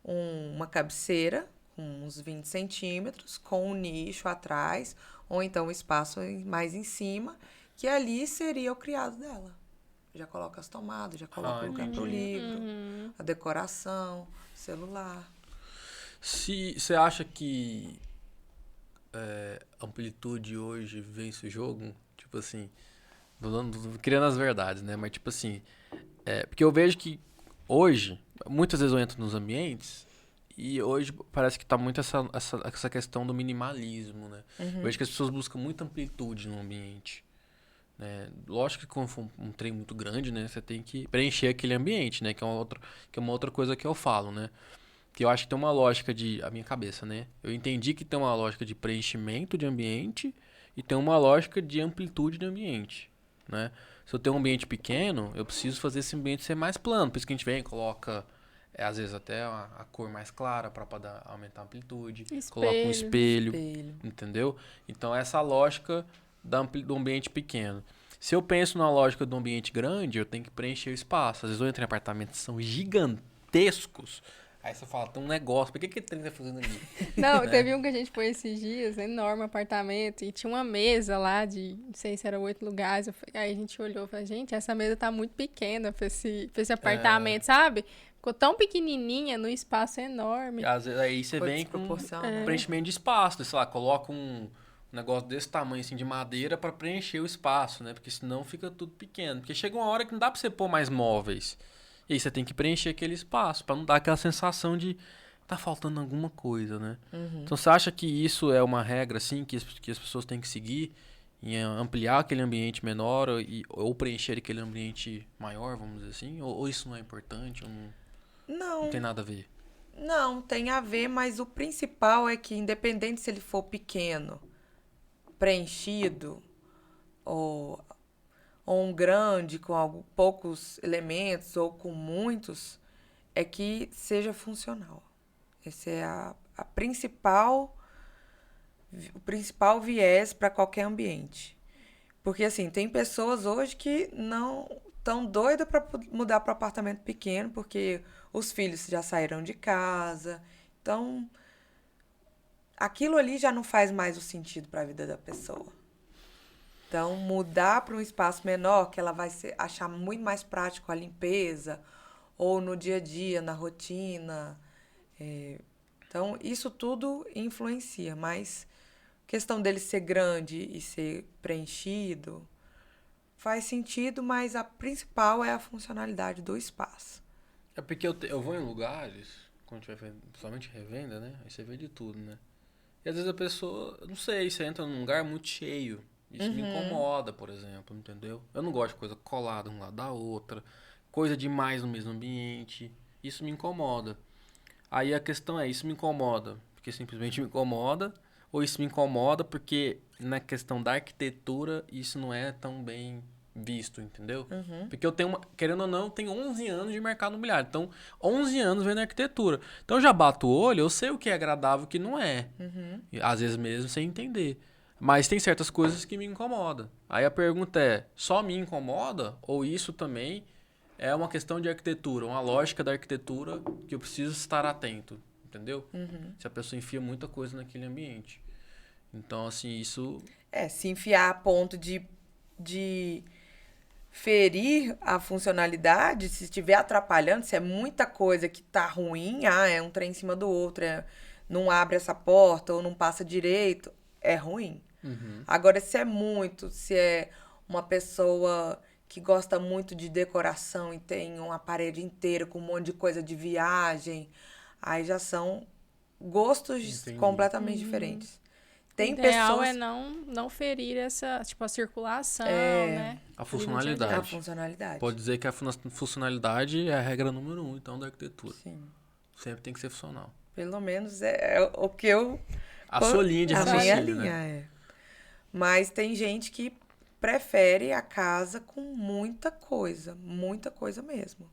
uma cabeceira com uns 20 centímetros, com um nicho atrás, ou então um espaço mais em cima, que ali seria o criado dela. Já coloca as tomadas, já coloca o lugar pro livro, a decoração, celular. Se você acha que amplitude hoje vence o jogo, tipo assim, criando as verdades, né? Mas tipo assim, porque eu vejo que hoje, muitas vezes eu entro nos ambientes e hoje parece que tá muito essa questão do minimalismo, né? Eu vejo que as pessoas buscam muita amplitude no ambiente. Né? Lógico que quando for um trem muito grande, né? Você tem que preencher aquele ambiente, né? Que é uma outra coisa que eu falo, né? Que eu acho que tem uma lógica a minha cabeça, né? Eu entendi que tem uma lógica de preenchimento de ambiente e tem uma lógica de amplitude de ambiente, né? Se eu tenho um ambiente pequeno, eu preciso fazer esse ambiente ser mais plano. Por isso que a gente vem e coloca, às vezes até a cor mais clara para aumentar a amplitude. Coloca um espelho, entendeu? Então, essa lógica do ambiente pequeno. Se eu penso na lógica do ambiente grande, eu tenho que preencher o espaço. Às vezes eu entro em apartamentos que são gigantescos. Aí você fala, tem um negócio, por que ele tá fazendo ali? Não, Né? teve um que a gente foi esses dias, enorme apartamento, e tinha uma mesa lá de, não sei se era 8 lugares. Aí a gente olhou e falou, gente, essa mesa tá muito pequena pra esse apartamento, sabe? Ficou tão pequenininha no espaço enorme. Às vezes, aí você vem com preenchimento de espaço, sei lá, coloca um negócio desse tamanho assim de madeira pra preencher o espaço, né? Porque senão fica tudo pequeno. Porque chega uma hora que não dá pra você pôr mais móveis. E aí você tem que preencher aquele espaço pra não dar aquela sensação de tá faltando alguma coisa, né? Então você acha que isso é uma regra assim que as pessoas têm que seguir em ampliar aquele ambiente menor ou preencher aquele ambiente maior, vamos dizer assim? Ou isso não é importante? Ou não tem nada a ver? Não, tem a ver, mas o principal é que independente se ele for pequeno, preenchido ou um grande com poucos elementos ou com muitos, é que seja funcional. Esse é o principal viés para qualquer ambiente. Porque, assim, tem pessoas hoje que não estão doidas para mudar para apartamento pequeno, porque os filhos já saíram de casa. Então, aquilo ali já não faz mais o sentido para a vida da pessoa. Então, mudar para um espaço menor, que ela vai achar muito mais prático a limpeza, ou no dia a dia, na rotina. Então, isso tudo influencia, mas a questão dele ser grande e ser preenchido faz sentido, mas a principal é a funcionalidade do espaço. É porque eu vou em lugares, quando tiver principalmente revenda, né? Aí você vê de tudo, né? E às vezes a pessoa, não sei, você entra num lugar muito cheio. Isso me incomoda, por exemplo, entendeu? Eu não gosto de coisa colada um lado da outra, coisa demais no mesmo ambiente. Isso me incomoda. Aí a questão é, isso me incomoda porque simplesmente me incomoda, ou isso me incomoda porque na questão da arquitetura isso não é tão bem visto, entendeu? Porque eu tenho, querendo ou não, eu tenho 11 anos de mercado imobiliário. Então, 11 anos vendo arquitetura. Então, eu já bato o olho, eu sei o que é agradável e o que não é. E, às vezes mesmo sem entender. Mas tem certas coisas que me incomodam. Aí a pergunta é, só me incomoda? Ou isso também é uma questão de arquitetura, uma lógica da arquitetura que eu preciso estar atento, entendeu? Se a pessoa enfia muita coisa naquele ambiente. Então, assim, isso... se enfiar a ponto de ferir a funcionalidade, se estiver atrapalhando, se é muita coisa que tá ruim, é um trem em cima do outro, não abre essa porta ou não passa direito, é ruim. Agora, se é muito, se é uma pessoa que gosta muito de decoração e tem uma parede inteira com um monte de coisa de viagem. Aí já são gostos completamente diferentes. Tem o ideal pessoas... é não ferir essa, tipo, a circulação, né? A funcionalidade. A funcionalidade. Pode dizer que a funcionalidade é a regra número 1, então, da arquitetura. Sim. Sempre tem que ser funcional. Pelo menos é o que eu... A sua linha de raciocínio, a minha linha, né? Mas tem gente que prefere a casa com muita coisa mesmo.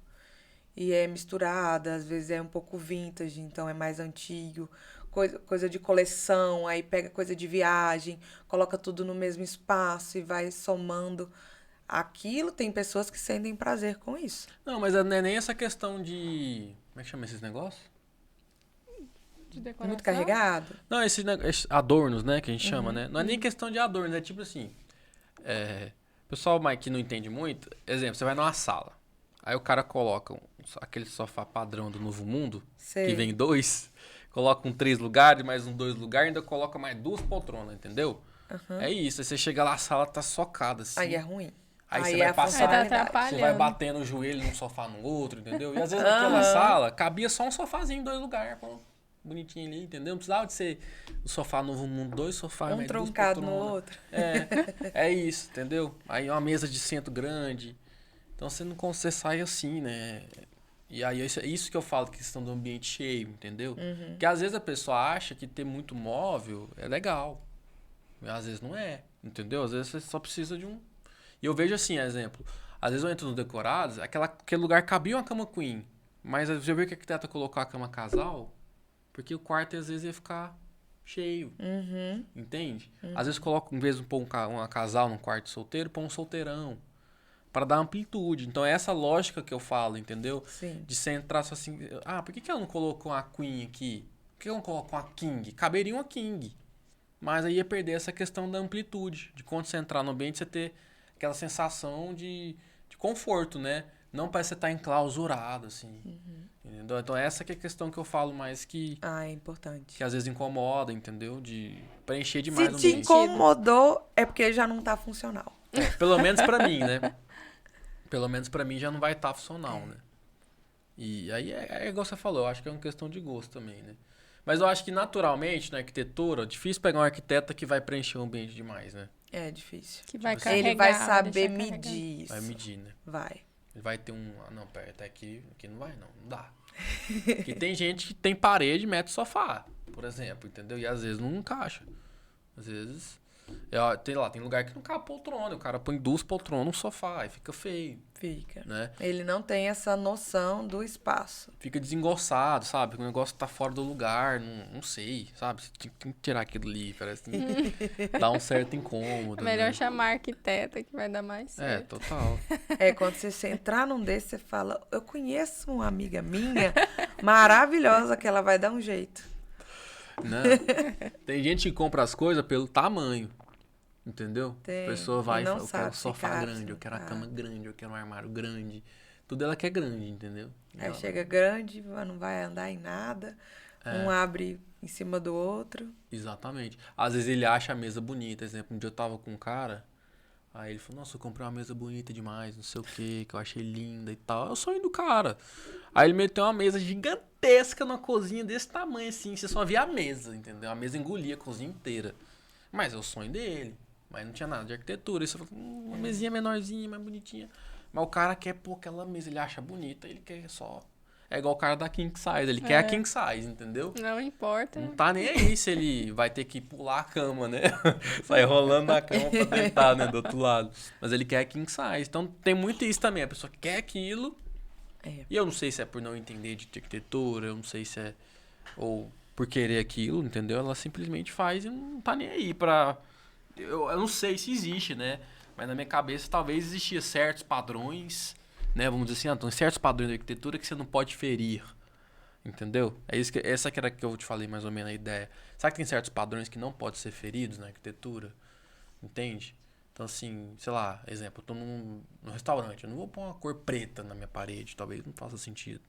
E é misturada, às vezes é um pouco vintage, então é mais antigo, coisa de coleção, aí pega coisa de viagem, coloca tudo no mesmo espaço e vai somando aquilo. Tem pessoas que sentem prazer com isso. Não, mas não é nem essa questão de... Como é que chama esses negócios? De decoração. Muito carregado. Não, esses adornos, né, que a gente chama, né? Não é nem questão de adornos, é tipo assim... pessoal que não entende muito, exemplo, você vai numa sala, aí o cara coloca aquele sofá padrão do Novo Mundo, Sei. que vem 2, coloca 3 lugares, mais 2 lugares, ainda coloca mais 2 poltronas, entendeu? É isso, aí você chega lá, a sala tá socada, assim. Aí é ruim. Aí você é vai a passar, funcionalidade. você vai batendo o joelho num sofá no outro, entendeu? E às vezes naquela sala, cabia só um sofazinho em 2 lugares, pronto. Bonitinho ali, entendeu? Não precisava de ser o sofá Novo Mundo, 2 sofás, mais 2 troncado poltronas. no outro. É isso, entendeu? Aí uma mesa de centro grande. Então você sai assim, né? E aí é isso que eu falo, questão do ambiente cheio, entendeu? Porque às vezes a pessoa acha que ter muito móvel é legal. E às vezes não é, entendeu? Às vezes você só precisa de um... E eu vejo assim, exemplo, às vezes eu entro nos decorados, aquele lugar cabia uma cama queen, mas às vezes eu vejo que a arquiteta colocou a cama casal, porque o quarto às vezes ia ficar cheio, entende? Às vezes coloca, em vez de pôr uma casal num quarto solteiro, põe um solteirão, para dar amplitude. Então é essa lógica que eu falo, entendeu? Sim. De você entrar só assim, por que ela não colocou uma queen aqui? Por que ela não colocou uma king? Caberia uma king. Mas aí ia perder essa questão da amplitude, de quando você entrar no ambiente, você ter aquela sensação de conforto, né? Não parece que você estar enclausurado, assim. Entendeu? Então essa que é a questão que eu falo mais que É importante. às vezes incomoda, entendeu? De preencher demais o Se te ambiente. incomodou, é porque já não tá funcional. Pelo menos pra mim, né? Pelo menos pra mim já não vai estar funcional, né? E aí é igual você falou, eu acho que é uma questão de gosto também, né? Mas eu acho que naturalmente, na arquitetura, é difícil pegar um arquiteto que vai preencher o ambiente demais, né? É difícil. Que vai Tipo, carregar, Ele vai saber deixar carregar. medir isso. Vai medir, né? Vai. Ele vai ter um... não, pera, até aqui não vai não dá. Porque tem gente que tem parede e mete sofá, por exemplo, entendeu? E às vezes não encaixa. Às vezes... tem lugar que não cabe poltrona, o cara põe 2 poltronas no sofá e fica feio, Fica. né? Ele não tem essa noção do espaço. Fica desengonçado, sabe? O negócio tá fora do lugar, não sei, sabe? Você tem que tirar aquilo ali, parece que dá um certo incômodo. É melhor né? chamar arquiteta que vai dar mais certo. Total. Quando você entrar num desses, você fala, eu conheço uma amiga minha maravilhosa que ela vai dar um jeito. Né? Tem gente que compra as coisas pelo tamanho, entendeu? Tem, A pessoa vai e não fala, eu quero um sabe sofá ficar grande, eu assim, quero a cama grande, eu quero um armário grande. Tudo ela quer grande, entendeu? Aí Ela- chega grande, não vai andar em nada. Um abre em cima do outro. Exatamente. Às vezes ele acha a mesa bonita. Exemplo, um dia eu tava com um cara, aí ele falou, nossa, eu comprei uma mesa bonita demais, não sei o que eu achei linda e tal. É o sonho do cara. Aí ele meteu uma mesa gigantesca numa cozinha desse tamanho, assim, você só via a mesa, entendeu? A mesa engolia a cozinha inteira. Mas é o sonho dele. Mas não tinha nada de arquitetura. Aí você falou, uma mesinha menorzinha, mais bonitinha. Mas o cara quer pôr aquela mesa, ele acha bonita, ele quer só... É igual o cara da King Size, ele quer a King Size, entendeu? Não importa. Não tá nem aí se ele vai ter que pular a cama, né? Sai rolando na cama pra deitar, né? Do outro lado. Mas ele quer a King Size. Então tem muito isso também. A pessoa quer aquilo. E eu não sei se é por não entender de arquitetura, eu não sei se é... Ou por querer aquilo, entendeu? Ela simplesmente faz e não tá nem aí pra... Eu não sei se existe, né? Mas na minha cabeça talvez existia certos padrões, né? Vamos dizer assim, tem certos padrões da arquitetura que você não pode ferir. Entendeu? Essa que era que eu te falei mais ou menos a ideia. Sabe que tem certos padrões que não podem ser feridos na arquitetura? Entende? Então assim, sei lá, exemplo, eu tô num restaurante, eu não vou pôr uma cor preta na minha parede, talvez não faça sentido.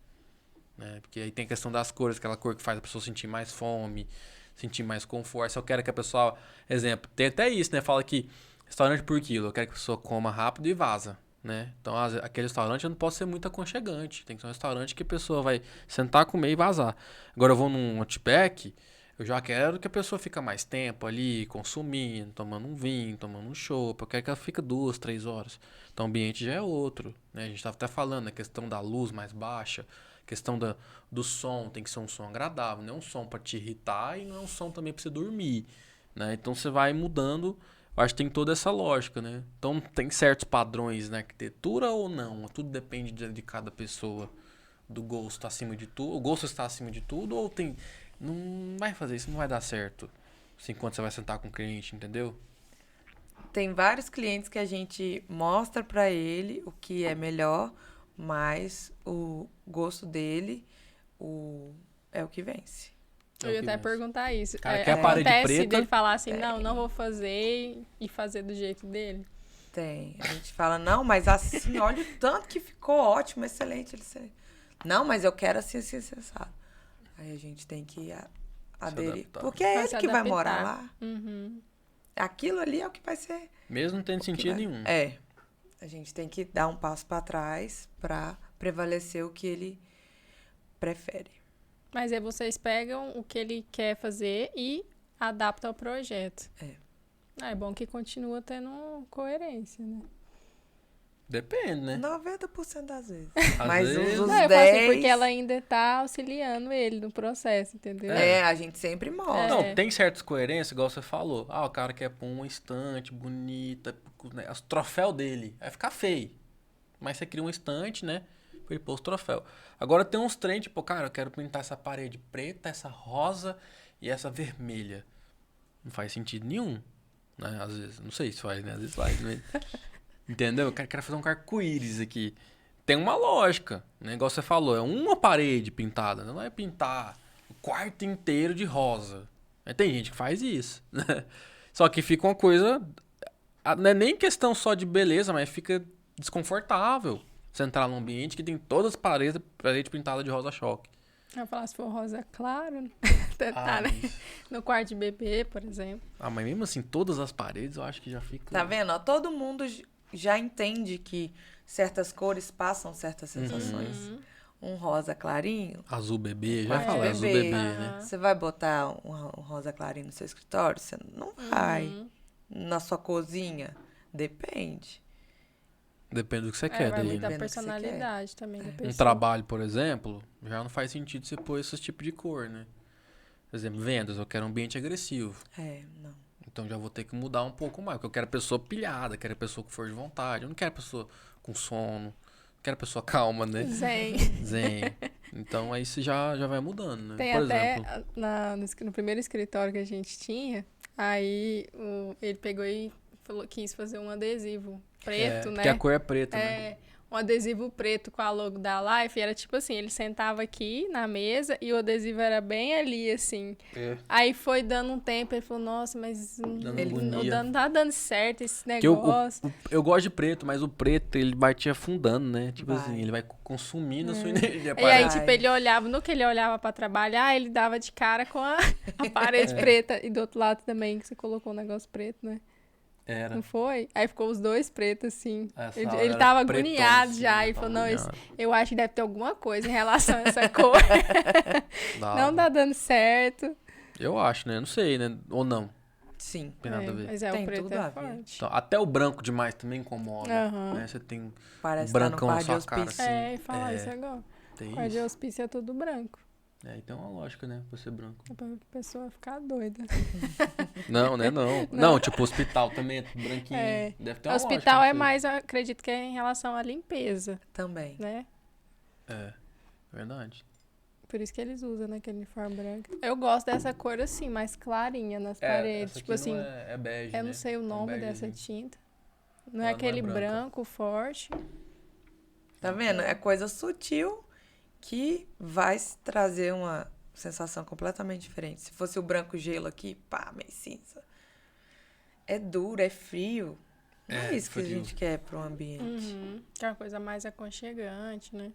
Né? Porque aí tem a questão das cores, aquela cor que faz a pessoa sentir mais fome, sentir mais conforto. Se eu quero que a pessoa, exemplo, tem até isso, né? Fala que restaurante por quilo, eu quero que a pessoa coma rápido e vaza. né? Então, aquele restaurante não pode ser muito aconchegante. Tem que ser um restaurante que a pessoa vai sentar, comer e vazar. Agora eu vou num Outback, eu já quero que a pessoa fique mais tempo ali, consumindo, tomando um vinho, tomando um chopp. Eu quero que ela fique 2, 3 horas. Então o ambiente já é outro, né? A gente estava até falando a questão da luz mais baixa, a questão do som, tem que ser um som agradável, não é um som para te irritar e não é um som também para você dormir, né? Então você vai mudando. Eu acho que tem toda essa lógica, né? Então tem certos padrões na arquitetura ou não? Tudo depende de cada pessoa, do gosto acima de tudo. O gosto está acima de tudo ou tem... Não vai fazer isso, não vai dar certo. Assim, quando você vai sentar com o cliente, entendeu? Tem vários clientes que a gente mostra pra ele o que é melhor, mas o gosto dele é o que vence. Eu ia até perguntar isso. Cara, quer a parede acontece preta? dele falar assim, não vou fazer e fazer do jeito dele? Tem. A gente fala, não, mas assim, olha o tanto que ficou ótimo, excelente. Não, mas eu quero assim, assim, assado. Aí a gente tem que aderir. Porque é ele que vai morar lá. Uhum. Aquilo ali é o que vai ser. Mesmo não tendo sentido nenhum. É. A gente tem que dar um passo para trás para prevalecer o que ele prefere. Mas aí vocês pegam o que ele quer fazer e adaptam ao projeto. É bom que continua tendo coerência, né? Depende, né? 90% das vezes. Às Mas vezes- os Não, eu 10... falo assim, porque ela ainda tá auxiliando ele no processo, entendeu? A gente sempre mostra. Não, tem certas coerências, igual você falou. O cara quer pôr uma estante bonita, né, os troféus dele. Vai ficar feio. Mas você cria uma estante, né? Pra ele pôr os troféus. Agora tem uns trem, tipo, cara, eu quero pintar essa parede preta, essa rosa e essa vermelha. Não faz sentido nenhum. Né? Às vezes, não sei se faz, né? Às vezes faz, né? Entendeu? Eu quero fazer um arco-íris aqui. Tem uma lógica. Né? Igual você falou, é uma parede pintada. Não é pintar o quarto inteiro de rosa. Mas tem gente que faz isso. Né? Só que fica uma coisa... Não é nem questão só de beleza, mas fica desconfortável. Você entrar num ambiente que tem todas as paredes pintadas de rosa-choque. Eu falar se for rosa claro, tá, né? Mas... No quarto de bebê, por exemplo. mas mesmo assim, todas as paredes eu acho que já fica... Tá vendo? Ó, todo mundo já entende que certas cores passam certas sensações. Um rosa clarinho. Azul bebê, já quarto fala, de azul bebê, né? Você vai botar um rosa clarinho no seu escritório? Você não vai. Na sua cozinha? Depende. Depende do que você quer vai daí, muito né? da personalidade também da pessoa. Um trabalho, por exemplo, já não faz sentido você pôr esse tipo de cor, né? Por exemplo, vendas, eu quero um ambiente agressivo. Não. Então já vou ter que mudar um pouco mais, porque eu quero a pessoa pilhada, quero a pessoa com força de vontade, eu não quero a pessoa com sono, não quero a pessoa calma, né? Zen. Então aí você já vai mudando, né? Tem por até exemplo, no primeiro escritório que a gente tinha, aí ele pegou e quis fazer um adesivo preto, né? Porque a cor é preta, né? Um adesivo preto com a logo da Life. Era tipo assim, ele sentava aqui na mesa e o adesivo era bem ali, assim. Aí foi dando um tempo, ele falou, nossa, mas não tá dando certo esse negócio. Eu gosto de preto, mas o preto, ele vai te afundando, né? Tipo assim, ele vai consumindo a sua energia. E aí, tipo, ele olhava, no que ele olhava pra trabalhar, ele dava de cara com a parede preta. E do outro lado também, que você colocou um negócio preto, né? Era. Não foi? Aí ficou os dois pretos, assim. Ele Ele tava agoniado assim, já. E falou, não, eu acho que deve ter alguma coisa em relação a essa cor. Não tá dando certo. Eu acho, né? Não sei, né? Ou não. Sim. Tem nada a ver. Mas o preto é forte. Então, até o branco demais também incomoda. Né? Você tem brancão na sua cara. Assim. Falar isso agora. Quarto de hospício é tudo branco. Então é uma lógica, né? Pra ser branco. É pra pessoa ficar doida. Não, né? Não, tipo, hospital também é tudo branquinho. Deve ter uma hospital lógica, é mais, eu acredito que é em relação à limpeza. Também. Né? Verdade. Por isso que eles usam, né? Aquele uniforme branco. Eu gosto dessa cor assim, mais clarinha nas paredes. Tipo assim. É bege, eu não sei o nome dessa tinta. Não é aquele branco forte. Tá vendo? É coisa sutil que vai trazer uma sensação completamente diferente. Se fosse o branco gelo aqui, meio cinza. É duro, é frio. Não é isso frio. que a gente quer para um ambiente. Que é uma coisa mais aconchegante, né?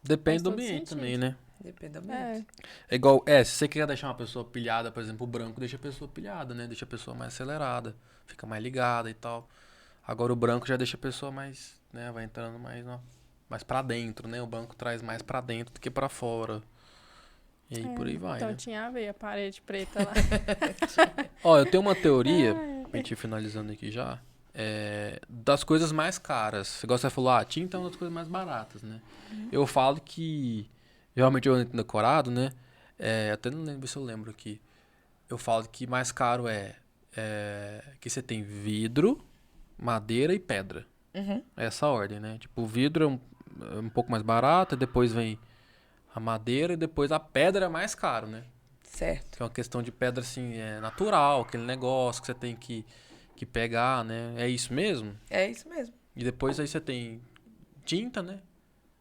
Depende do ambiente também, né? Depende do ambiente. É igual, se você quer deixar uma pessoa pilhada, por exemplo, o branco deixa a pessoa pilhada, né? Deixa a pessoa mais acelerada, fica mais ligada e tal. Agora o branco já deixa a pessoa mais, né, vai entrando mais pra dentro, né? O branco traz mais pra dentro do que pra fora. E aí por aí vai, então né? tinha a ver a parede preta lá. Ó, eu tenho uma teoria, pra gente ir finalizando aqui já, das coisas mais caras. Igual você falou, a tinta é uma das coisas mais baratas, né? Eu falo que, geralmente eu entro decorado, né? Até não lembro se eu lembro aqui. Eu falo que mais caro que você tem vidro, madeira e pedra. Uhum. É essa a ordem, né? Tipo, o vidro é um pouco mais barato, depois vem a madeira e depois a pedra é mais caro, né? Certo. Que é uma questão de pedra, assim, natural, aquele negócio que você tem que pegar, né? É isso mesmo? É isso mesmo. E depois aí você tem tinta, né?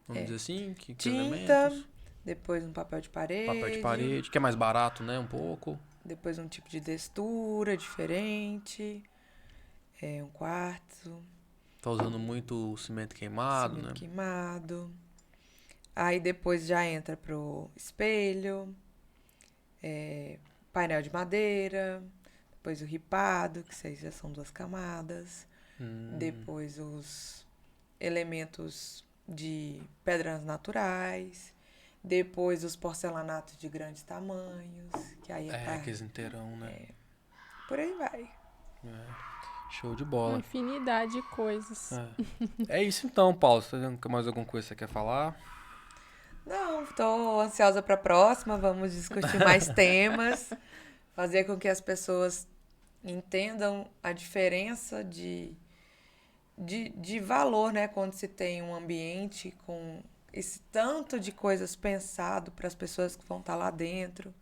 Vamos dizer assim, que Tinta, elementos. depois um papel de parede. Papel de parede, que é mais barato, né? Um pouco. Depois um tipo de textura diferente. Um quartzo. Tá usando muito cimento queimado, Cimento né? queimado. Aí depois já entra pro espelho. Painel de madeira. Depois o ripado, que isso já são 2 camadas. Depois os elementos de pedras naturais. Depois os porcelanatos de grandes tamanhos. Que aí Aqueles inteirão, né? por aí vai. Show de Uma bola. infinidade de coisas. É isso então, Paulo. Você tem mais alguma coisa que você quer falar? Não, tô ansiosa pra próxima. Vamos discutir mais temas. Fazer com que as pessoas entendam a diferença de valor, né? Quando se tem um ambiente com esse tanto de coisas pensado para as pessoas que vão estar lá dentro.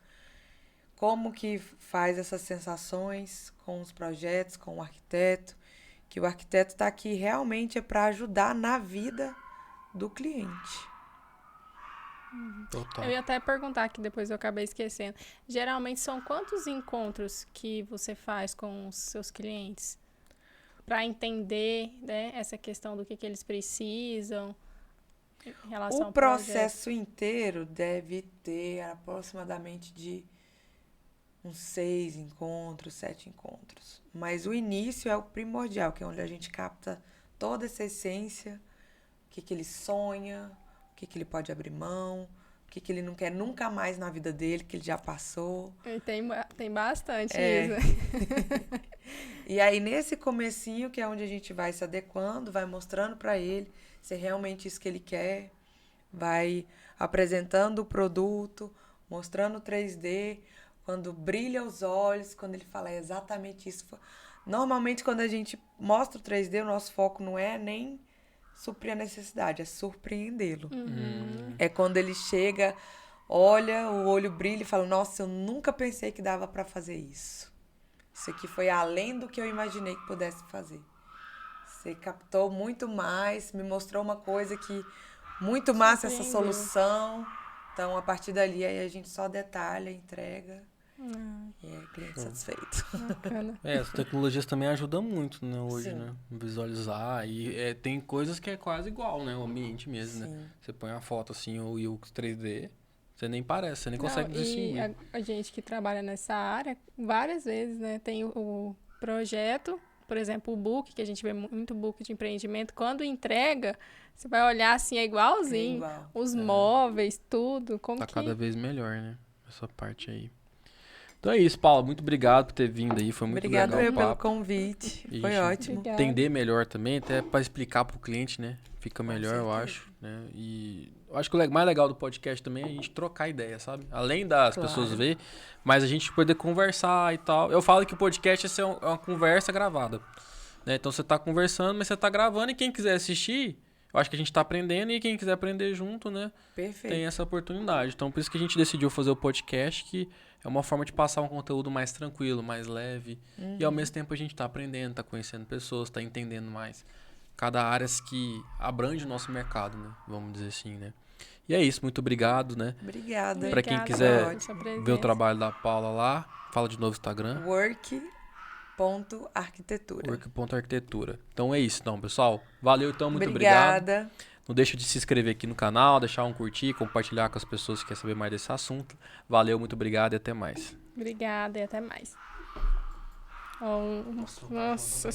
Como que faz essas sensações com os projetos, com o arquiteto. Que o arquiteto está aqui realmente para ajudar na vida do cliente. Total. Eu ia até perguntar, que depois eu acabei esquecendo. Geralmente são quantos encontros que você faz com os seus clientes? Para entender, né, essa questão do que eles precisam em relação ao O processo inteiro deve ter aproximadamente de uns 6 encontros, 7 encontros. Mas o início é o primordial, que é onde a gente capta toda essa essência, o que ele sonha, o que ele pode abrir mão, o que ele não quer nunca mais na vida dele, que ele já passou. E tem bastante isso. E aí, nesse comecinho, que é onde a gente vai se adequando, vai mostrando para ele se é realmente isso que ele quer, vai apresentando o produto, mostrando o 3D, quando brilha os olhos, quando ele fala exatamente isso. Normalmente, quando a gente mostra o 3D, o nosso foco não é nem suprir a necessidade, é surpreendê-lo. É quando ele chega, olha, o olho brilha e fala, nossa, eu nunca pensei que dava para fazer isso. Isso aqui foi além do que eu imaginei que pudesse fazer. Você captou muito mais, me mostrou uma coisa que muito massa essa solução. Então, a partir dali, aí a gente só detalha, entrega. E é cliente satisfeito. Bacana. As tecnologias também ajudam muito, né, hoje, Sim. né? Visualizar. E tem coisas que é quase igual, né? O ambiente mesmo, Sim. né? Você põe a foto assim, e o 3D, você nem parece, você nem consegue Não, distinguir. e a gente que trabalha nessa área, várias vezes, né? Tem o projeto, por exemplo, o book, que a gente vê muito book de empreendimento. Quando entrega, você vai olhar assim, é igualzinho. igual. Os móveis, tudo. Como Tá que... cada vez melhor, né? Essa parte aí. Então é isso, Paulo. Muito obrigado por ter vindo aí. Foi muito Obrigado legal eu o pelo papo. convite. E Foi gente ótimo. Obrigada. Entender melhor também, até para explicar pro cliente, né? Fica melhor, eu certeza. acho, né? E eu acho que o mais legal do podcast também é a gente trocar ideia, sabe? Além das Claro. pessoas ver, mas a gente poder conversar e tal. Eu falo que o podcast é uma conversa gravada, né? Então você tá conversando, mas você tá gravando e quem quiser assistir, eu acho que a gente tá aprendendo e quem quiser aprender junto, né? Perfeito. Tem essa oportunidade. Então por isso que a gente decidiu fazer o podcast, que é uma forma de passar um conteúdo mais tranquilo, mais leve. E ao mesmo tempo a gente tá aprendendo, tá conhecendo pessoas, tá entendendo mais cada área que abrange o nosso mercado, né? Vamos dizer assim, né? E é isso, muito obrigado, né? Obrigada. Pra quem Obrigada quiser pela sua presença. ver o trabalho da Paula lá, fala de novo o Instagram, Work.arquitetura. work.arquitetura. Então é isso, então, pessoal. Valeu, então, muito obrigado. Obrigada. Não deixa de se inscrever aqui no canal, deixar um curtir, compartilhar com as pessoas que querem saber mais desse assunto. Valeu, muito obrigado e até mais. Obrigada e até mais. Nossa